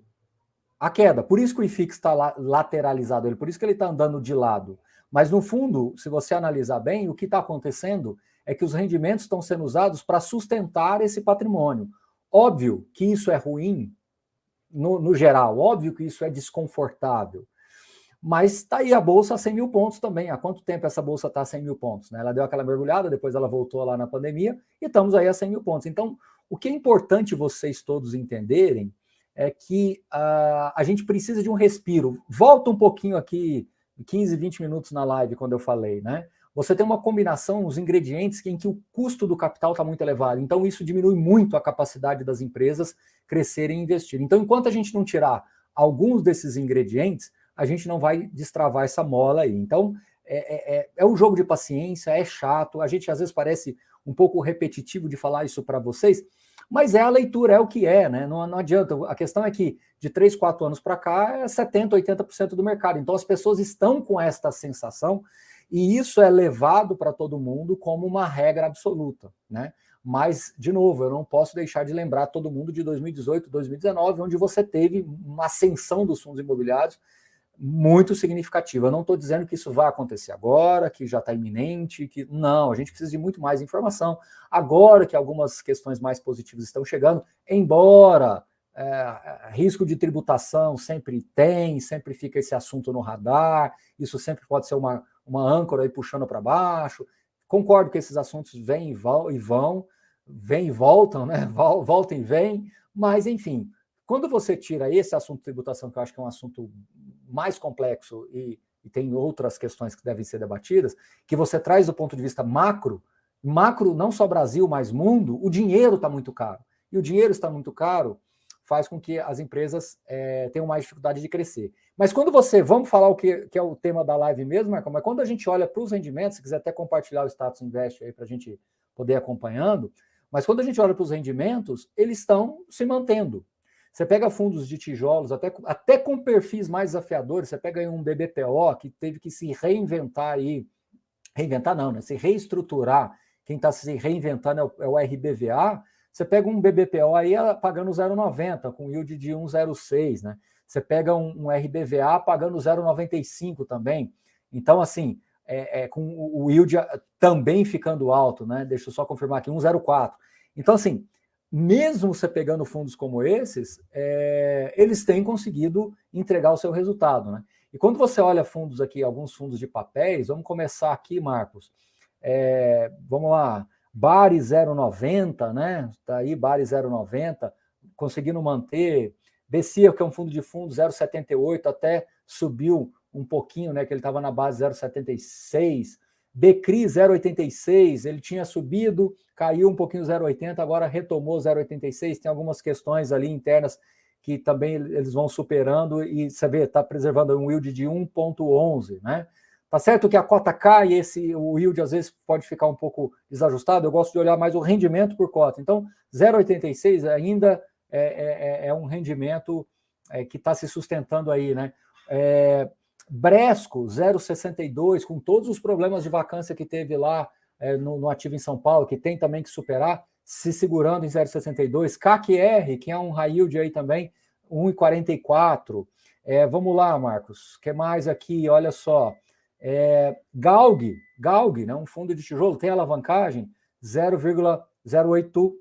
Speaker 2: a queda. Por isso que o IFIX está lateralizado, por isso que ele está andando de lado. Mas, no fundo, se você analisar bem, o que está acontecendo é que os rendimentos estão sendo usados para sustentar esse patrimônio. Óbvio que isso é ruim, no geral, óbvio que isso é desconfortável, mas está aí a Bolsa a 100 mil pontos também. Há quanto tempo essa Bolsa está a 100 mil pontos? Né? Ela deu aquela mergulhada, depois ela voltou lá na pandemia, e estamos aí a 100 mil pontos. Então, o que é importante vocês todos entenderem é que a gente precisa de um respiro. Volta um pouquinho aqui, 15, 20 minutos na live, quando eu falei, né? Você tem uma combinação, os ingredientes em que o custo do capital está muito elevado. Então, isso diminui muito a capacidade das empresas crescerem e investirem. Então, enquanto a gente não tirar alguns desses ingredientes, a gente não vai destravar essa mola aí. Então, é um jogo de paciência, é chato, a gente às vezes parece um pouco repetitivo de falar isso para vocês, mas é a leitura, é o que é, né? Não adianta. A questão é que de 3, 4 anos para cá é 70%, 80% do mercado. Então, as pessoas estão com esta sensação e isso é levado para todo mundo como uma regra absoluta, né? Mas, de novo, eu não posso deixar de lembrar todo mundo de 2018, 2019, onde você teve uma ascensão dos fundos imobiliários muito significativa. Eu não estou dizendo que isso vai acontecer agora, que já está iminente, que não, a gente precisa de muito mais informação. Agora que algumas questões mais positivas estão chegando, embora risco de tributação sempre tem, sempre fica esse assunto no radar, isso sempre pode ser uma âncora aí puxando para baixo. Concordo que esses assuntos vêm e vão, vêm e voltam, né? Voltam e vêm, mas enfim, quando você tira esse assunto de tributação, que eu acho que é um assunto mais complexo e tem outras questões que devem ser debatidas, que você traz do ponto de vista macro não só Brasil, mas mundo, o dinheiro está muito caro. E o dinheiro está muito caro faz com que as empresas tenham mais dificuldade de crescer. Mas quando vamos falar o que é o tema da live mesmo, Marcão, mas quando a gente olha para os rendimentos, se quiser até compartilhar o Status Invest aí para a gente poder ir acompanhando, mas quando a gente olha para os rendimentos, eles estão se mantendo. Você pega fundos de tijolos, até com perfis mais desafiadores, você pega aí um BBPO que teve que se reinventar aí, reinventar não, né? Se reestruturar. Quem está se reinventando é o RBVA. Você pega um BBPO aí pagando 0,90, com yield de 1,06, né? Você pega um RBVA pagando 0,95 também. Então, assim, com o yield também ficando alto, né? Deixa eu só confirmar aqui, 1,04. Então, assim, mesmo você pegando fundos como esses, eles têm conseguido entregar o seu resultado, né? E quando você olha fundos aqui, alguns fundos de papéis, vamos começar aqui, Marcos. Vamos lá, Bari 0,90, né? Tá aí, Bari 0,90, conseguindo manter. Becia, que é um fundo de fundo, 0,78, até subiu um pouquinho, né? Que ele estava na base 0,76. Becri 0,86, ele tinha subido, caiu um pouquinho 0,80, agora retomou 0,86. Tem algumas questões ali internas que também eles vão superando e você vê, está preservando um yield de 1,11, né? Tá certo que a cota cai e o yield às vezes pode ficar um pouco desajustado, eu gosto de olhar mais o rendimento por cota. Então, 0,86 ainda é um rendimento que está se sustentando aí, né? Bresco, 0,62, com todos os problemas de vacância que teve lá no ativo em São Paulo, que tem também que superar, se segurando em 0,62. CAC-R, que é um high yield aí também, 1,44. Vamos lá, Marcos, o que mais aqui? Olha só. Galg, né, um fundo de tijolo, tem alavancagem 0,08.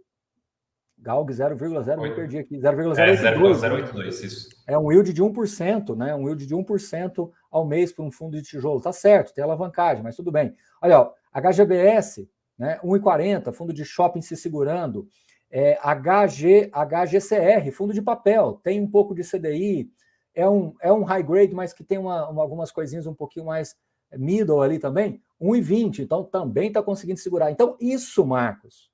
Speaker 2: Galg 0,0, me perdi aqui, 0,082.
Speaker 1: Isso.
Speaker 2: É um yield de 1%, né? Um yield de 1% ao mês para um fundo de tijolo. Tá certo, tem alavancagem, mas tudo bem. Olha, ó, HGBS, né, 1,40, fundo de shopping se segurando. HGCR, fundo de papel, tem um pouco de CDI, é um high grade, mas que tem algumas coisinhas um pouquinho mais middle ali também, 1,20, então também está conseguindo segurar. Então, isso, Marcos,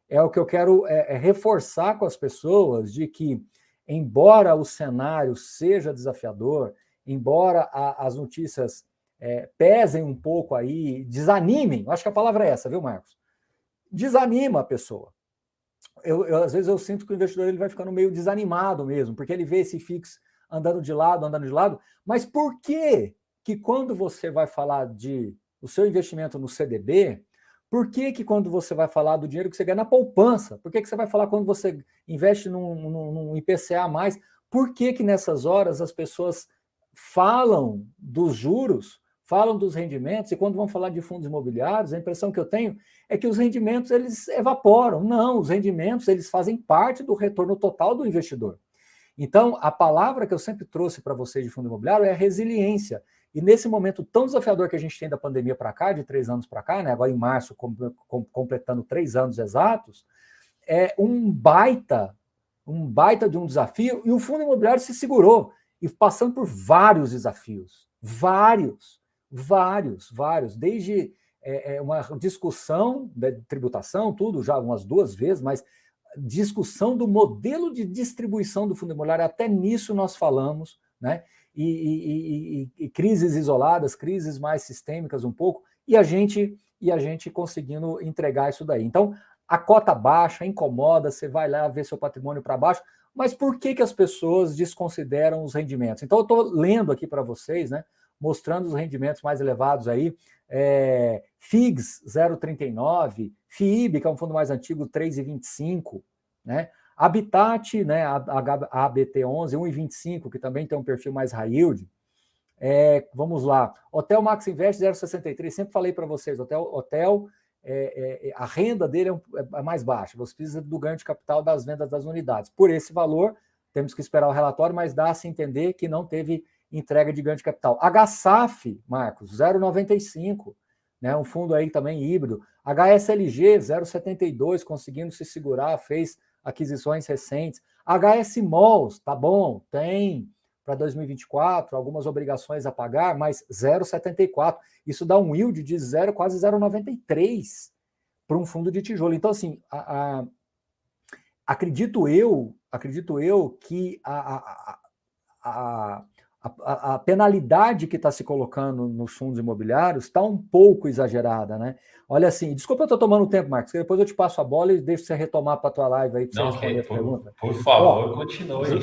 Speaker 2: é o que eu quero reforçar com as pessoas, de que, embora o cenário seja desafiador, embora as notícias pesem um pouco aí, desanimem, acho que a palavra é essa, viu, Marcos? Desanima a pessoa. Às vezes eu sinto que o investidor ele vai ficando meio desanimado mesmo, porque ele vê esse FIX andando de lado, mas por que quando você vai falar o seu investimento no CDB, por que quando você vai falar do dinheiro que você ganha na poupança, por que você vai falar quando você investe num IPCA+, por que nessas horas as pessoas falam dos juros falam dos rendimentos, e quando vão falar de fundos imobiliários, a impressão que eu tenho é que os rendimentos eles evaporam. Não, os rendimentos eles fazem parte do retorno total do investidor. Então, a palavra que eu sempre trouxe para vocês de fundo imobiliário é resiliência. E nesse momento tão desafiador que a gente tem da pandemia para cá, de 3 anos para cá, né, agora em março, completando 3 anos exatos, é um baita de um desafio, e o fundo imobiliário se segurou, e passando por vários desafios, vários, desde uma discussão da tributação, tudo, já umas 2 vezes, mas discussão do modelo de distribuição do fundo imobiliário, até nisso nós falamos, né? E crises isoladas, crises mais sistêmicas um pouco, e a gente conseguindo entregar isso daí. Então, a cota baixa, incomoda, você vai lá ver seu patrimônio para baixo, mas por que as pessoas desconsideram os rendimentos? Então, eu estou lendo aqui para vocês, né, mostrando os rendimentos mais elevados aí, FIGS 0,39, FIIB, que é um fundo mais antigo, 3,25, né? Habitat, né, ABT11, 1,25, que também tem um perfil mais high yield. Vamos lá, Hotel Max Invest 0,63, sempre falei para vocês, hotel a renda dele é mais baixa, você precisa do ganho de capital das vendas das unidades. Por esse valor, temos que esperar o relatório, mas dá-se entender que não teve entrega de ganho de capital. HSAF, Marcos, 0,95, né, um fundo aí também híbrido. HSLG, 0,72, conseguindo se segurar, fez aquisições recentes. HS Malls, tá bom, tem para 2024 algumas obrigações a pagar, mas 0,74. Isso dá um yield de quase 0,93 para um fundo de tijolo. Então, assim, acredito eu que a penalidade que está se colocando nos fundos imobiliários está um pouco exagerada, né? Olha assim, desculpa eu estou tomando tempo, Marcos, que depois eu te passo a bola e deixo você retomar para a tua live aí para você responder as perguntas.
Speaker 1: Por favor, continue.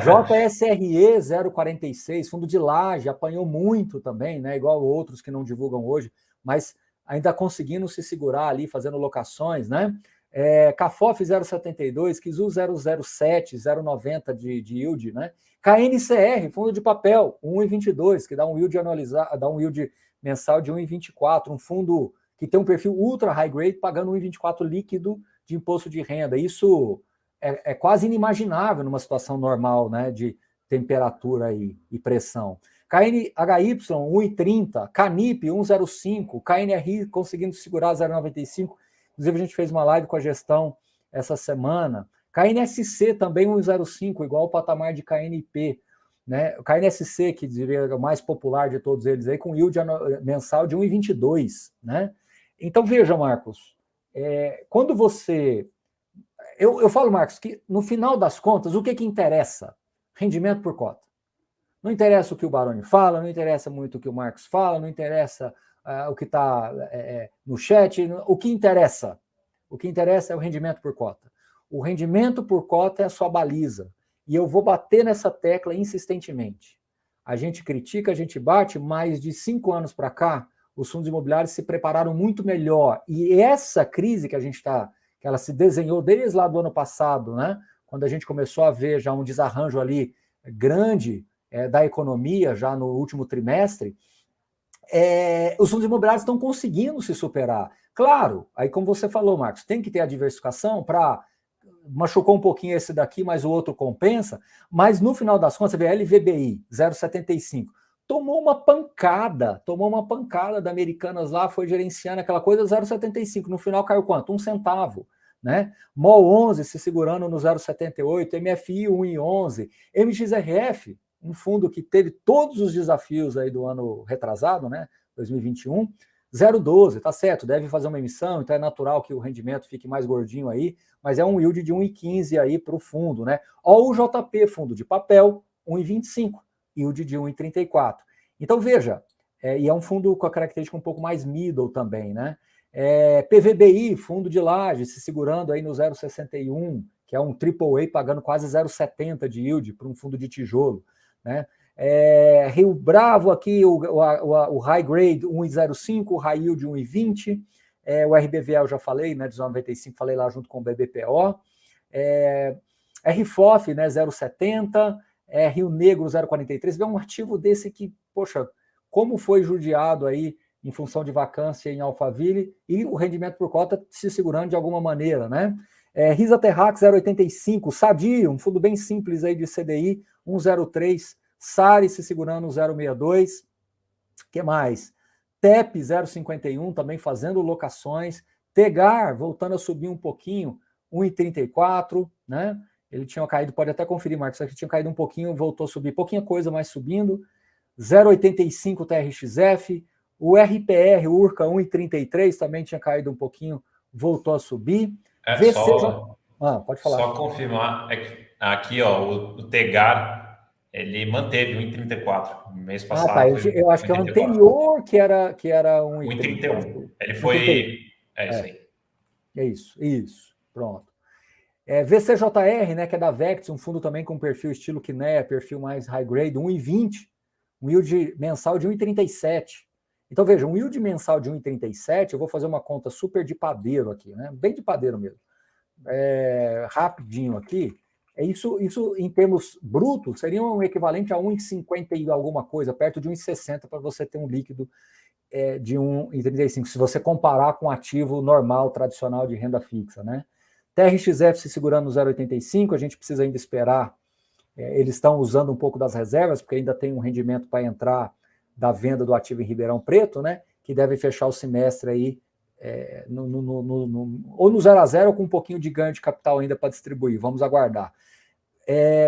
Speaker 2: JSRE 046, fundo de laje, apanhou muito também, né? Igual outros que não divulgam hoje, mas ainda conseguindo se segurar ali, fazendo locações, né? CAFOF 0,72, Kizu 0,07, 0,90 de yield, né? KNCR, fundo de papel, 1,22, que dá um yield dá um yield mensal de 1,24, um fundo que tem um perfil ultra high grade, pagando 1,24 líquido de imposto de renda. Isso é quase inimaginável numa situação normal, né, de temperatura e pressão. KNHY 1,30, CANIP 1,05, KNRI conseguindo segurar 0,95. Inclusive, a gente fez uma live com a gestão essa semana. KNSC também 1,05, igual o patamar de KNP. Né? O KNSC, que diria é o mais popular de todos eles, aí, com yield mensal de 1,22. Né? Então, veja, Marcos, quando você... Eu falo, Marcos, que no final das contas, o que interessa? Rendimento por cota. Não interessa o que o Baroni fala, não interessa muito o que o Marcos fala, não interessa o que está no chat. O que interessa é o rendimento por cota. O rendimento por cota é a sua baliza. E eu vou bater nessa tecla insistentemente. A gente critica, a gente bate, mas de 5 anos para cá, os fundos imobiliários se prepararam muito melhor. E essa crise que a gente está, que ela se desenhou desde lá do ano passado, né? Quando a gente começou a ver já um desarranjo ali grande da economia, já no último trimestre, os fundos imobiliários estão conseguindo se superar. Claro, aí como você falou, Marcos, tem que ter a diversificação para... Machucou um pouquinho esse daqui, mas o outro compensa. Mas no final das contas, você vê a LVBI, 0,75. Tomou uma pancada da Americanas lá, foi gerenciando aquela coisa 0,75. No final caiu quanto? 1 centavo. Né? MOL 11 se segurando no 0,78, MFI 1,11, MXRF, um fundo que teve todos os desafios aí do ano retrasado, né? 2021, 0,12, tá certo, deve fazer uma emissão, então é natural que o rendimento fique mais gordinho aí, mas é um yield de 1,15 aí para o fundo, né? Ou o JP, fundo de papel, 1,25, yield de 1,34. Então veja, e é um fundo com a característica um pouco mais middle também, né? PVBI, fundo de laje, se segurando aí no 0,61, que é um AAA pagando quase 0,70 de yield para um fundo de tijolo, né? Rio Bravo aqui, o high grade 1,05, o high yield 1,20, o RBVA eu já falei, né, de 95, falei lá junto com o BBPO, RFOF, né, 0,70, Rio Negro 0,43, vê um ativo desse que, poxa, como foi judiado aí em função de vacância em Alphaville e o rendimento por cota se segurando de alguma maneira, né? Risa Terrax 0,85, Sadio, um fundo bem simples aí de CDI, 1,03, Sari se segurando 0,62, que mais? TEP 0,51 também fazendo locações, Tegar voltando a subir um pouquinho, 1,34, né? Ele tinha caído, pode até conferir, Marcos, aqui tinha caído um pouquinho, voltou a subir, pouquinha coisa, mas subindo, 0,85 TRXF, o RPR, o URCA 1,33 também tinha caído um pouquinho, voltou a subir.
Speaker 1: Pode falar. Só confirmar, aqui ó, o Tegar, ele manteve 1,34 no mês passado.
Speaker 2: Tá, eu acho que é o anterior que era
Speaker 1: 1,31. Ele foi... isso aí.
Speaker 2: É isso, pronto. VCJR, né, que é da Vex, um fundo também com perfil estilo Kinea, perfil mais high grade, 1,20, um yield mensal de 1,37. Então, veja, um yield mensal de 1,37, eu vou fazer uma conta super de padeiro aqui, né? Bem de padeiro mesmo. Rapidinho aqui. Isso em termos brutos, seria um equivalente a 1,50 e alguma coisa, perto de 1,60 para você ter um líquido de 1,35, se você comparar com um ativo normal, tradicional de renda fixa, né? TRXF se segurando no 0,85, a gente precisa ainda esperar. Eles estão usando um pouco das reservas, porque ainda tem um rendimento para entrar da venda do ativo em Ribeirão Preto, né? Que deve fechar o semestre aí ou no 0 a 0 ou com um pouquinho de ganho de capital ainda para distribuir. Vamos aguardar.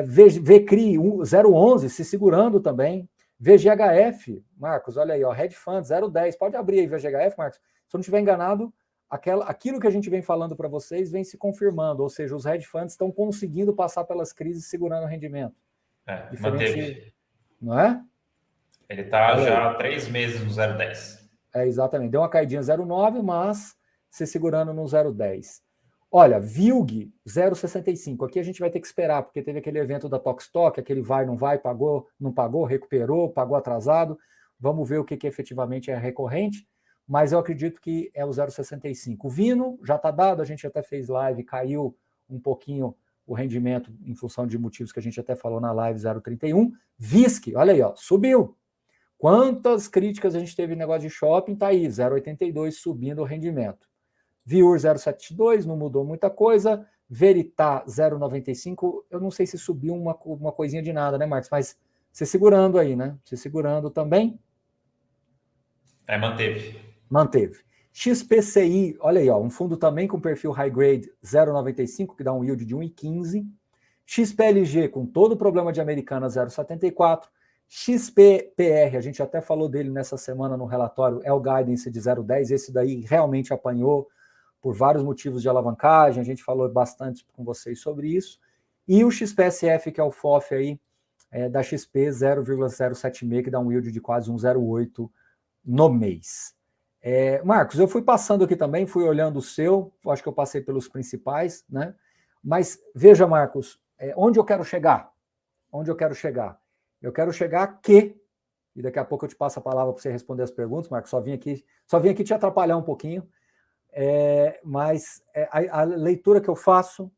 Speaker 2: VCRI 0,11 se segurando também. VGHF, Marcos, olha aí, ó, Hedge Fund 0,10. Pode abrir aí VGHF, Marcos. Se eu não estiver enganado, aquilo que a gente vem falando para vocês vem se confirmando, ou seja, os hedge funds estão conseguindo passar pelas crises segurando o rendimento.
Speaker 1: Manteve.
Speaker 2: Não é?
Speaker 1: Ele está já há 3 meses no 0,10.
Speaker 2: Exatamente. Deu uma caidinha 0,9, mas se segurando no 0,10. Olha, VILG 0,65. Aqui a gente vai ter que esperar, porque teve aquele evento da Tokstok, aquele vai, não vai, pagou, não pagou, recuperou, pagou atrasado. Vamos ver o que efetivamente é recorrente, mas eu acredito que é o 0,65. O Vino já está dado, a gente até fez live, caiu um pouquinho o rendimento em função de motivos que a gente até falou na live 0,31. VISC, olha aí, ó, subiu. Quantas críticas a gente teve no negócio de shopping? Tá aí, 0,82 subindo o rendimento. Viur 0,72, não mudou muita coisa. Veritá 0,95, eu não sei se subiu uma coisinha de nada, né, Marcos? Mas se segurando aí, né? Se segurando também. Manteve. XPCI, olha aí, ó, um fundo também com perfil high grade 0,95, que dá um yield de 1,15. XPLG, com todo o problema de Americana, 0,74. XPPR, a gente até falou dele nessa semana no relatório, é o guidance de 0,10, esse daí realmente apanhou por vários motivos de alavancagem, a gente falou bastante com vocês sobre isso. E o XPSF, que é o FOF aí, da XP, 0,076, que dá um yield de quase 1,08 no mês. Marcos, eu fui passando aqui também, fui olhando o seu, acho que eu passei pelos principais, né? Mas veja, Marcos, onde eu quero chegar? Eu quero chegar e daqui a pouco eu te passo a palavra para você responder as perguntas, Marcos, só vim aqui te atrapalhar um pouquinho, mas a leitura que eu faço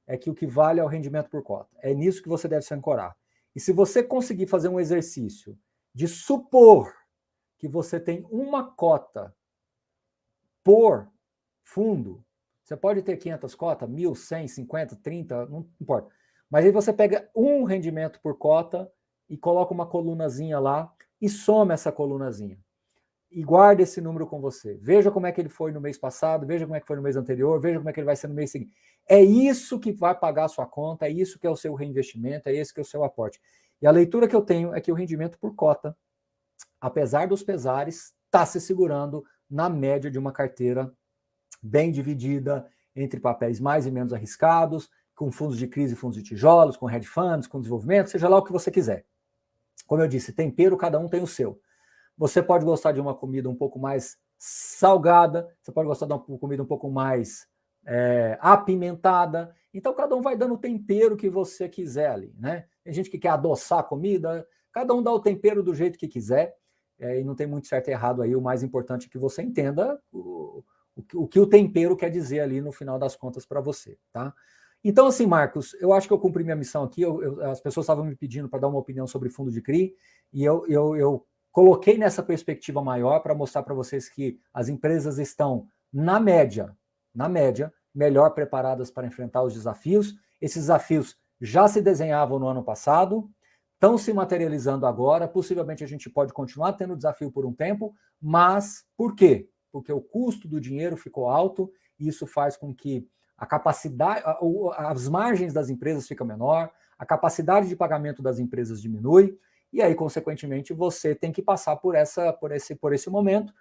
Speaker 2: é que o que vale é o rendimento por cota. É nisso que você deve se ancorar. E se você conseguir fazer um exercício de supor que você tem uma cota por fundo, você pode ter 500 cotas, 1.000, 100, 50, 30, não importa. Mas aí você pega um rendimento por cota e coloca uma colunazinha lá e soma essa colunazinha. E guarda esse número com você. Veja como é que ele foi no mês passado, veja como é que foi no mês anterior, veja como é que ele vai ser no mês seguinte. É isso que vai pagar a sua conta, é isso que é o seu reinvestimento, é esse que é o seu aporte. E a leitura que eu tenho é que o rendimento por cota, apesar dos pesares, está se segurando na média de uma carteira bem dividida entre papéis mais e menos arriscados, com fundos de crise, fundos de tijolos, com hedge funds, com desenvolvimento, seja lá o que você quiser. Como eu disse, tempero, cada um tem o seu. Você pode gostar de uma comida um pouco mais salgada, você pode gostar de uma comida um pouco mais apimentada. Então, cada um vai dando o tempero que você quiser ali, né? Tem gente que quer adoçar a comida, cada um dá o tempero do jeito que quiser, e não tem muito certo e errado aí. O mais importante é que você entenda o que o tempero quer dizer ali no final das contas para você, tá? Então, assim, Marcos, eu acho que eu cumpri minha missão aqui. As pessoas estavam me pedindo para dar uma opinião sobre fundo de CRI. e eu coloquei nessa perspectiva maior para mostrar para vocês que as empresas estão, na média, melhor preparadas para enfrentar os desafios. Esses desafios já se desenhavam no ano passado, estão se materializando agora, possivelmente a gente pode continuar tendo desafio por um tempo, mas por quê? Porque o custo do dinheiro ficou alto, e isso faz com que a capacidade, as margens das empresas ficam menor, a capacidade de pagamento das empresas diminui, e aí, consequentemente, você tem que passar por esse momento,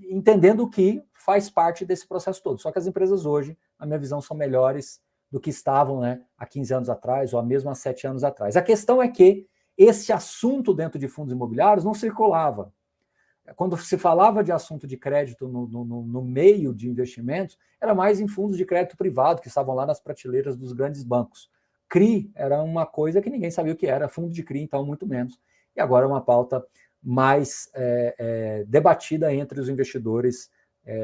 Speaker 2: entendendo que faz parte desse processo todo. Só que as empresas hoje, na minha visão, são melhores do que estavam, né, há 15 anos atrás, ou há mesmo há 7 anos atrás. A questão é que esse assunto dentro de fundos imobiliários não circulava. Quando se falava de assunto de crédito no meio de investimentos, era mais em fundos de crédito privado, que estavam lá nas prateleiras dos grandes bancos. CRI era uma coisa que ninguém sabia o que era, fundo de CRI, então, muito menos. E agora é uma pauta mais debatida entre os investidores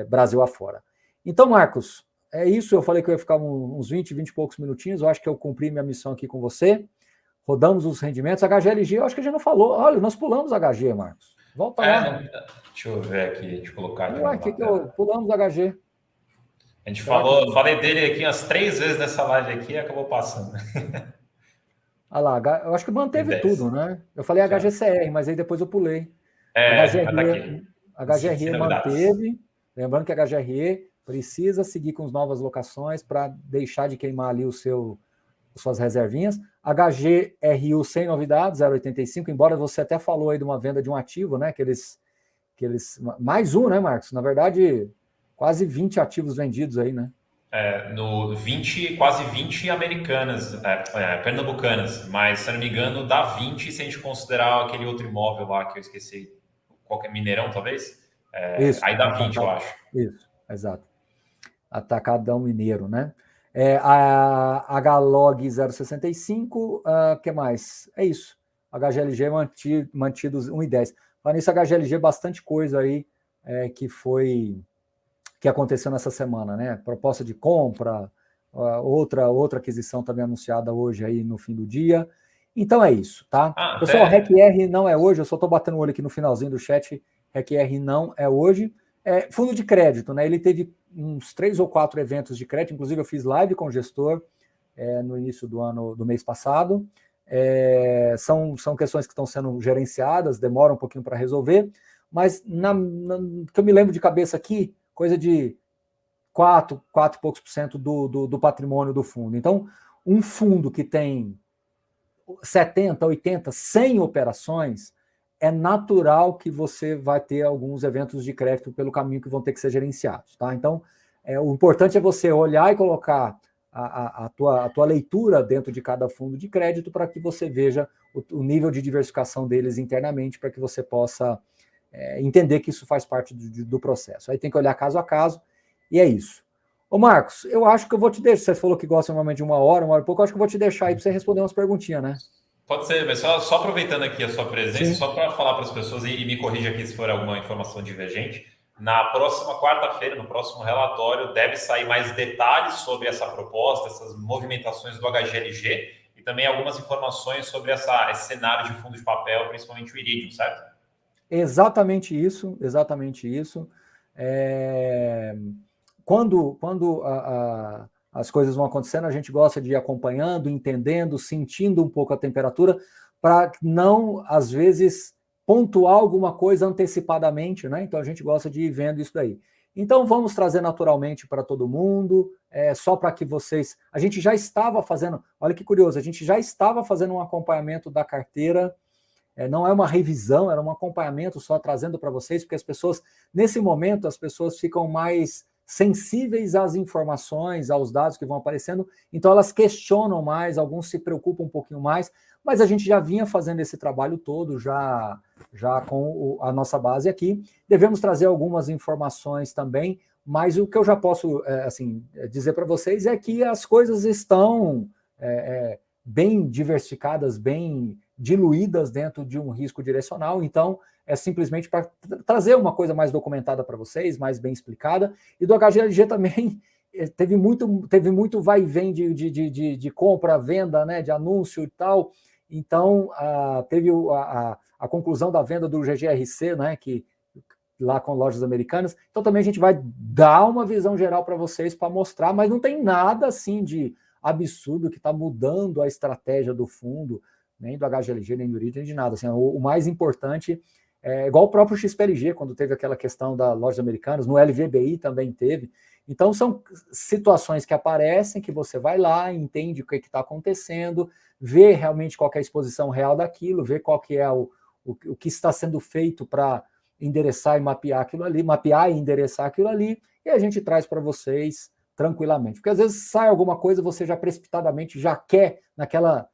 Speaker 2: Brasil afora. Então, Marcos, é isso. Eu falei que eu ia ficar uns 20 e poucos minutinhos. Eu acho que eu cumpri minha missão aqui com você. Rodamos os rendimentos. HGLG, eu acho que a gente não falou. Olha, nós pulamos HG, Marcos. Volta lá.
Speaker 1: Deixa eu ver aqui, deixa eu colocar aqui.
Speaker 2: Pulamos HG.
Speaker 1: A gente falou, falei dele aqui umas 3 vezes nessa live aqui e acabou passando.
Speaker 2: Olha lá, eu acho que manteve tudo, né? Eu falei HGCR, mas aí depois eu pulei. HGRE manteve. Lembrando que a HGRE precisa seguir com as novas locações para deixar de queimar ali suas reservinhas. HGRU sem novidades, 0,85, embora você até falou aí de uma venda de um ativo, né? Que eles mais um, né, Marcos? Na verdade, quase 20 ativos vendidos aí, né?
Speaker 1: Quase 20 americanas, pernambucanas, mas se não me engano, dá 20 se a gente considerar aquele outro imóvel lá que eu esqueci, qualquer Mineirão, talvez?
Speaker 2: Isso,
Speaker 1: aí dá 20, eu acho.
Speaker 2: Isso, exato. Atacadão Mineiro, né? A HLOG 0,65, que mais? É isso. HGLG mantidos 1,10. Falando nisso, HGLG, bastante coisa aí que aconteceu nessa semana, né? Proposta de compra, outra aquisição também anunciada hoje aí no fim do dia. Então é isso, tá? Pessoal, REC-R não é hoje, eu só estou batendo o olho aqui no finalzinho do chat, REC-R não é hoje. Fundo de crédito, né? Ele teve uns 3 ou 4 eventos de crédito, inclusive eu fiz live com o gestor no início do mês passado. São questões que estão sendo gerenciadas, demoram um pouquinho para resolver, mas que eu me lembro de cabeça aqui, coisa de 4 e poucos % do patrimônio do fundo. Então, um fundo que tem 70, 80, 100 operações, é natural que você vai ter alguns eventos de crédito pelo caminho que vão ter que ser gerenciados, tá? Então, o importante é você olhar e colocar a tua leitura dentro de cada fundo de crédito para que você veja o nível de diversificação deles internamente, para que você possa entender que isso faz parte do processo. Aí tem que olhar caso a caso, e é isso. Ô Marcos, eu acho que eu vou te deixar, você falou que gosta normalmente de uma hora e pouco, eu acho que eu vou te deixar aí para você responder umas perguntinhas, né?
Speaker 1: Pode ser, mas só aproveitando aqui a sua presença, só para falar para as pessoas, e me corrija aqui se for alguma informação divergente, na próxima quarta-feira, no próximo relatório, deve sair mais detalhes sobre essa proposta, essas movimentações do HGLG, e também algumas informações sobre esse cenário de fundo de papel, principalmente o Iridium, certo?
Speaker 2: Exatamente isso. Quando as coisas vão acontecendo, a gente gosta de ir acompanhando, entendendo, sentindo um pouco a temperatura, para não, às vezes, pontuar alguma coisa antecipadamente, né? Então a gente gosta de ir vendo isso daí. Então vamos trazer naturalmente para todo mundo, só para que vocês... A gente já estava fazendo, olha que curioso, a gente já estava fazendo um acompanhamento da carteira, não é uma revisão, era um acompanhamento só trazendo para vocês, porque as pessoas, nesse momento, as pessoas ficam mais sensíveis às informações, aos dados que vão aparecendo, então elas questionam mais, alguns se preocupam um pouquinho mais, mas a gente já vinha fazendo esse trabalho todo, já com a nossa base aqui. Devemos trazer algumas informações também, mas o que eu já posso dizer para vocês é que as coisas estão bem diversificadas, bem diluídas dentro de um risco direcional, então é simplesmente para trazer uma coisa mais documentada para vocês, mais bem explicada, e do HGLG também teve muito vai e vem de compra, venda, né, de anúncio e tal, Então, teve a conclusão da venda do GGRC, né, que lá com lojas americanas. Então, também a gente vai dar uma visão geral para vocês para mostrar, mas não tem nada assim de absurdo que está mudando a estratégia do fundo, nem do HGLG, nem do IRID, nem de nada. Assim, o mais importante é igual o próprio XPLG, quando teve aquela questão da lojas americanas, no LVBI também teve. Então, são situações que aparecem, que você vai lá, entende o que está acontecendo, vê realmente qual é a exposição real daquilo, vê qual que é o que está sendo feito para endereçar e mapear aquilo ali, mapear e endereçar aquilo ali, e a gente traz para vocês tranquilamente. Porque às vezes sai alguma coisa, você já precipitadamente já quer, naquela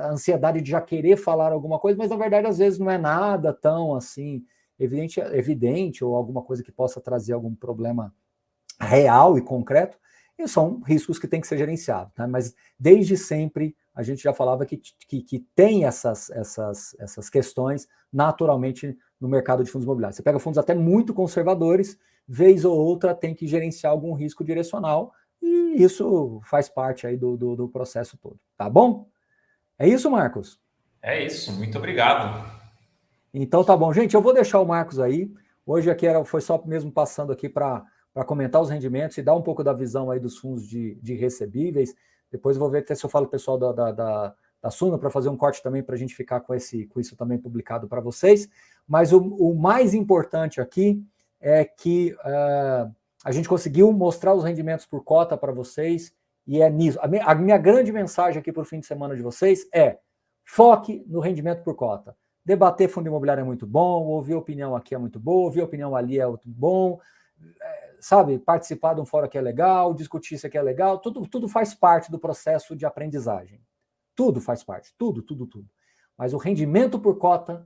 Speaker 2: ansiedade de já querer falar alguma coisa, mas na verdade às vezes não é nada tão assim evidente ou alguma coisa que possa trazer algum problema real e concreto, e são riscos que têm que ser gerenciados. Né? Mas desde sempre a gente já falava que tem essas questões naturalmente no mercado de fundos imobiliários. Você pega fundos até muito conservadores, vez ou outra tem que gerenciar algum risco direcional, e isso faz parte aí do processo todo. Tá bom? É isso, Marcos?
Speaker 1: É isso, muito obrigado.
Speaker 2: Então tá bom. Gente, eu vou deixar o Marcos aí. Hoje aqui foi só mesmo passando aqui para comentar os rendimentos e dar um pouco da visão aí dos fundos de recebíveis. Depois eu vou ver até se eu falo o pessoal da Suno para fazer um corte também para a gente ficar com isso também publicado para vocês. Mas o mais importante aqui é que a gente conseguiu mostrar os rendimentos por cota para vocês, e é nisso. A minha grande mensagem aqui para o fim de semana de vocês é: foque no rendimento por cota. Debater fundo imobiliário é muito bom, ouvir opinião aqui é muito bom, ouvir opinião ali é muito bom, sabe, participar de um fórum aqui é legal, discutir isso aqui é legal, tudo faz parte do processo de aprendizagem. Tudo faz parte, tudo. Mas o rendimento por cota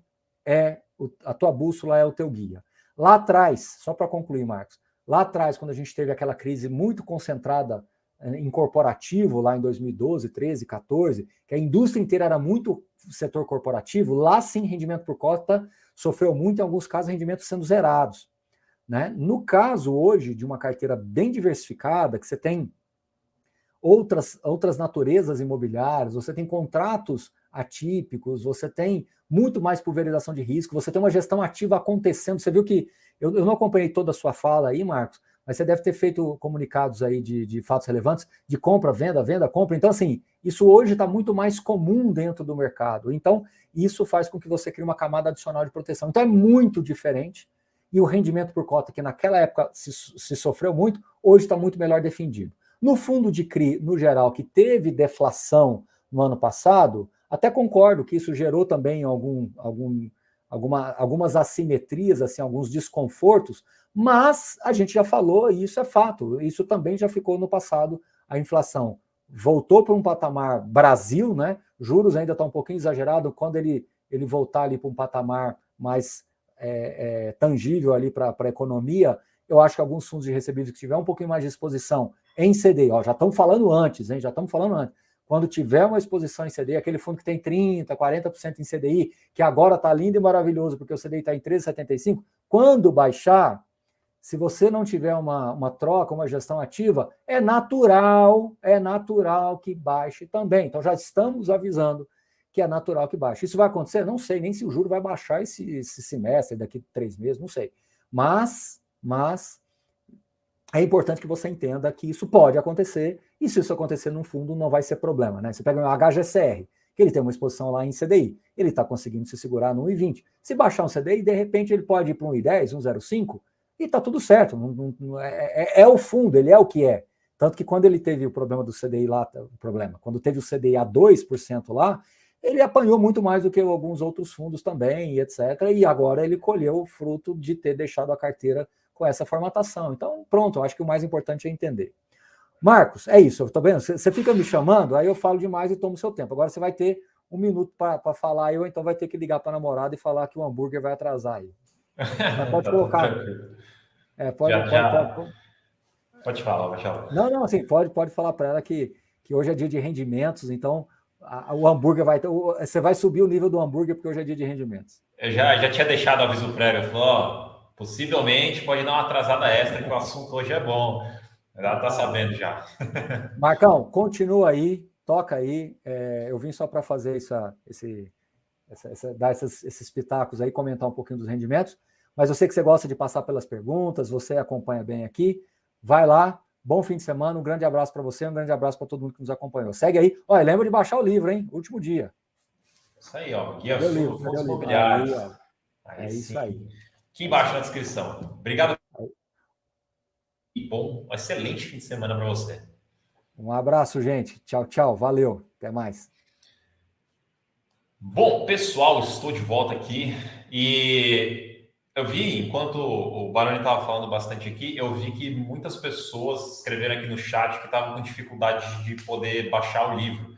Speaker 2: a tua bússola, é o teu guia. Lá atrás, só para concluir, Marcos, lá atrás, quando a gente teve aquela crise muito concentrada em corporativo, lá em 2012, 13, 14, que a indústria inteira era muito setor corporativo, lá sim, rendimento por cota sofreu muito, em alguns casos, rendimentos sendo zerados. Né? No caso, hoje, de uma carteira bem diversificada, que você tem outras naturezas imobiliárias, você tem contratos atípicos, você tem muito mais pulverização de risco, você tem uma gestão ativa acontecendo. Você viu que, eu não acompanhei toda a sua fala aí, Marcos, mas você deve ter feito comunicados aí de fatos relevantes, de compra, venda, compra. Então, assim, isso hoje está muito mais comum dentro do mercado. Então, isso faz com que você crie uma camada adicional de proteção. Então, é muito diferente. E o rendimento por cota, que naquela época se sofreu muito, hoje está muito melhor defendido. No fundo de CRI, no geral, que teve deflação no ano passado, até concordo que isso gerou também algumas assimetrias, assim, alguns desconfortos, mas a gente já falou, e isso é fato, isso também já ficou no passado. A inflação voltou para um patamar Brasil, né? Juros ainda está um pouquinho exagerado, quando ele voltar ali para um patamar mais tangível ali para a economia, eu acho que alguns fundos de recebíveis que tiver um pouquinho mais de exposição em CDI, já estamos falando antes, hein? Já estamos falando antes. Quando tiver uma exposição em CDI, aquele fundo que tem 30%, 40% em CDI, que agora está lindo e maravilhoso, porque o CDI está em 13,75%, quando baixar, se você não tiver uma troca, uma gestão ativa, é natural que baixe também. Então já estamos avisando que é natural que baixe. Isso vai acontecer? Não sei, nem se o juro vai baixar esse semestre, daqui 3 meses, não sei. Mas é importante que você entenda que isso pode acontecer, e se isso acontecer num fundo, não vai ser problema. Né? Você pega o HGCR, que ele tem uma exposição lá em CDI, ele está conseguindo se segurar no 1,20. Se baixar um CDI, de repente ele pode ir para um 1,10, 1,05, e está tudo certo. É o fundo, ele é o que é. Tanto que quando ele teve o problema do CDI lá, quando teve o CDI a 2% lá, ele apanhou muito mais do que alguns outros fundos também, e etc. E agora ele colheu o fruto de ter deixado a carteira com essa formatação. Então, pronto, eu acho que o mais importante é entender. Marcos, é isso, eu tô vendo, você fica me chamando, aí eu falo demais e tomo seu tempo. Agora você vai ter 1 minuto para falar, ou então vai ter que ligar para a namorada e falar que o hambúrguer vai atrasar aí. Mas pode colocar.
Speaker 1: Pode falar.
Speaker 2: Não, assim, pode falar para ela que hoje é dia de rendimentos, então o hambúrguer você vai subir o nível do hambúrguer porque hoje é dia de rendimentos.
Speaker 1: Eu já tinha deixado aviso prévio, eu falei, possivelmente pode dar uma atrasada extra, que o assunto hoje é bom. Ela tá sabendo já.
Speaker 2: Marcão, continua aí, toca aí. Eu vim só para fazer dar esses pitacos aí, comentar um pouquinho dos rendimentos, mas eu sei que você gosta de passar pelas perguntas, você acompanha bem aqui. Vai lá, bom fim de semana, um grande abraço para você, um grande abraço para todo mundo que nos acompanhou. Segue aí. Olha, lembra de baixar o livro, hein? Último dia.
Speaker 1: Isso aí, ó. Guia
Speaker 2: Cadê o
Speaker 1: Sul
Speaker 2: livro?
Speaker 1: do
Speaker 2: Cadê
Speaker 1: Fundos
Speaker 2: o livro?
Speaker 1: Imobiliários.
Speaker 2: Aí, ó.
Speaker 1: Aí
Speaker 2: Isso
Speaker 1: sim.
Speaker 2: aí.
Speaker 1: Aqui embaixo na descrição. Obrigado.
Speaker 2: Aí.
Speaker 1: E bom, excelente fim de semana para você.
Speaker 2: Um abraço, gente. Tchau, tchau. Valeu. Até mais.
Speaker 1: Bom, pessoal, estou de volta aqui e eu vi, enquanto o Baroni estava falando bastante aqui, eu vi que muitas pessoas escreveram aqui no chat que estavam com dificuldade de poder baixar o livro.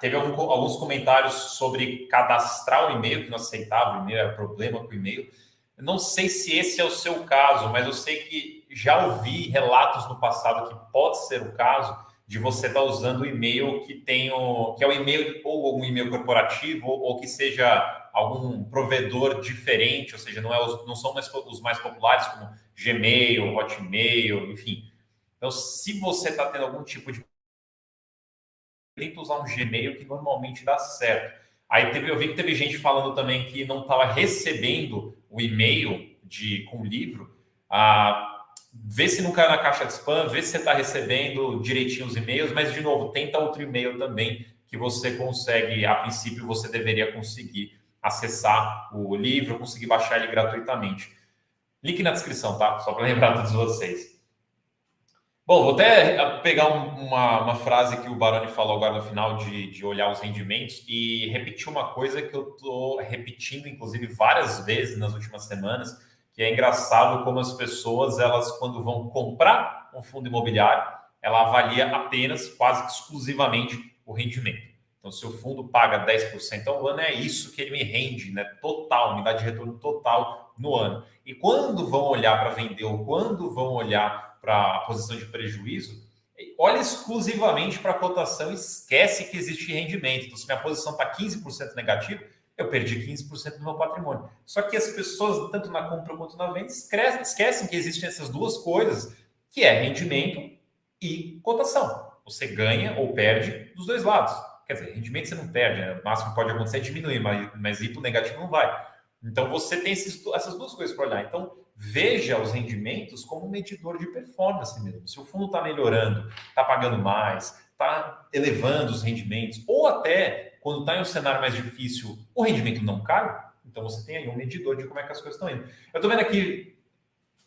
Speaker 1: Teve alguns comentários sobre cadastrar o e-mail, que não aceitava o e-mail, era problema com o e-mail. Eu não sei se esse é o seu caso, mas eu sei que já ouvi relatos no passado que pode ser o caso de você estar usando o e-mail que é o e-mail ou um e-mail corporativo ou que seja algum provedor diferente, ou seja, não são os mais populares como Gmail, Hotmail, enfim. Então, se você está tendo algum tipo de tenta usar um Gmail que normalmente dá certo. Aí eu vi que teve gente falando também que não estava recebendo o e-mail com o livro. Vê se não caiu na caixa de spam, vê se você está recebendo direitinho os e-mails, mas, de novo, tenta outro e-mail também que você consegue, a princípio, você deveria conseguir acessar o livro, conseguir baixar ele gratuitamente. Link na descrição, tá? Só para lembrar todos vocês. Bom, vou até pegar uma frase que o Baroni falou agora no final de olhar os rendimentos e repetir uma coisa que eu estou repetindo, inclusive, várias vezes nas últimas semanas, que é engraçado como as pessoas, elas, quando vão comprar um fundo imobiliário, ela avalia apenas, quase que exclusivamente, o rendimento. Então, se o fundo paga 10% ao ano, é isso que ele me rende, né? Total, me dá de retorno total no ano. E quando vão olhar para vender ou quando vão olhar para a posição de prejuízo, olha exclusivamente para a cotação e esquece que existe rendimento. Então, se minha posição está 15% negativa, eu perdi 15% do meu patrimônio. Só que as pessoas, tanto na compra quanto na venda, esquecem que existem essas duas coisas, que é rendimento e cotação. Você ganha ou perde dos dois lados. Quer dizer, rendimento você não perde, né? O máximo que pode acontecer é diminuir, mas ir para o negativo não vai. Então, você tem essas duas coisas para olhar. Então, veja os rendimentos como um medidor de performance mesmo. Se o fundo está melhorando, está pagando mais, está elevando os rendimentos, ou até, quando está em um cenário mais difícil, o rendimento não cai, então você tem aí um medidor de como é que as coisas estão indo. Eu estou vendo aqui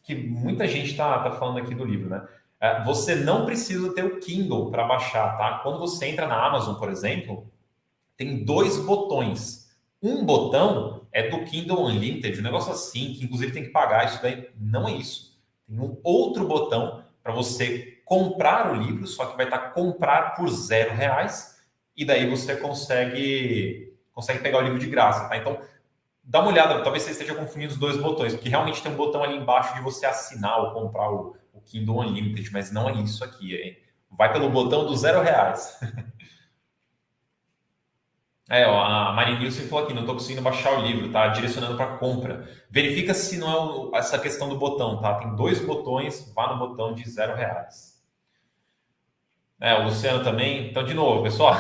Speaker 1: que muita gente está falando aqui do livro, né? Você não precisa ter o Kindle para baixar, tá? Quando você entra na Amazon, por exemplo, tem 2 botões. Um botão é do Kindle Unlimited, um negócio assim, que inclusive tem que pagar. Isso daí não é isso. Tem um outro botão para você comprar o livro, só que vai estar comprar por R$0, e daí você consegue pegar o livro de graça, tá? Então, dá uma olhada, talvez você esteja confundindo os 2 botões, porque realmente tem um botão ali embaixo de você assinar ou comprar o Kindle Unlimited, mas não é isso aqui, hein? Vai pelo botão do R$0. Ó, a Mari Nilson falou aqui, não estou conseguindo baixar o livro, tá? Direcionando para compra. Verifica se não é essa questão do botão, tá? Tem 2 botões, vá no botão de R$0. O Luciano também. Então, de novo, pessoal,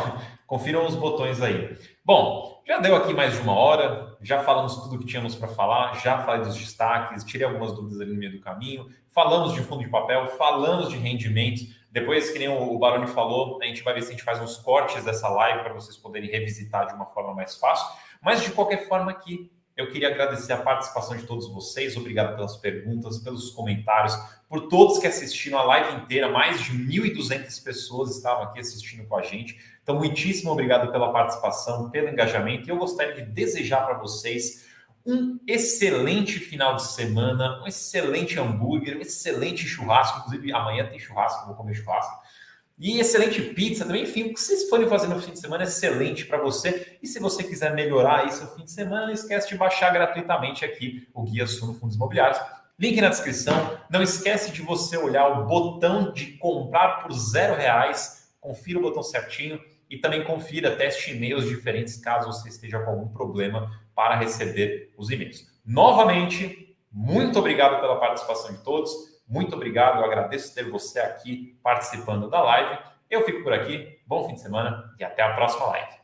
Speaker 1: confiram os botões aí. Bom, já deu aqui mais de 1 hora, já falamos tudo que tínhamos para falar, já falei dos destaques, tirei algumas dúvidas ali no meio do caminho, falamos de fundo de papel, falamos de rendimentos. Depois, que nem o Baroni falou, a gente vai ver se a gente faz uns cortes dessa live para vocês poderem revisitar de uma forma mais fácil. Mas, de qualquer forma, aqui eu queria agradecer a participação de todos vocês. Obrigado pelas perguntas, pelos comentários, por todos que assistiram a live inteira. Mais de 1.200 pessoas estavam aqui assistindo com a gente. Então, muitíssimo obrigado pela participação, pelo engajamento. E eu gostaria de desejar para vocês um excelente final de semana, um excelente hambúrguer, um excelente churrasco. Inclusive, amanhã tem churrasco, vou comer churrasco. E excelente pizza também. Enfim, o que vocês forem fazer no fim de semana é excelente para você. E se você quiser melhorar aí seu fim de semana, não esquece de baixar gratuitamente aqui o Guia Suno Fundos Imobiliários. Link na descrição. Não esquece de você olhar o botão de comprar por R$0. Confira o botão certinho e também confira, teste e-mails diferentes caso você esteja com algum problema para receber os e-mails. Novamente, muito obrigado pela participação de todos. Muito obrigado, eu agradeço ter você aqui participando da live. Eu fico por aqui, bom fim de semana e até a próxima live.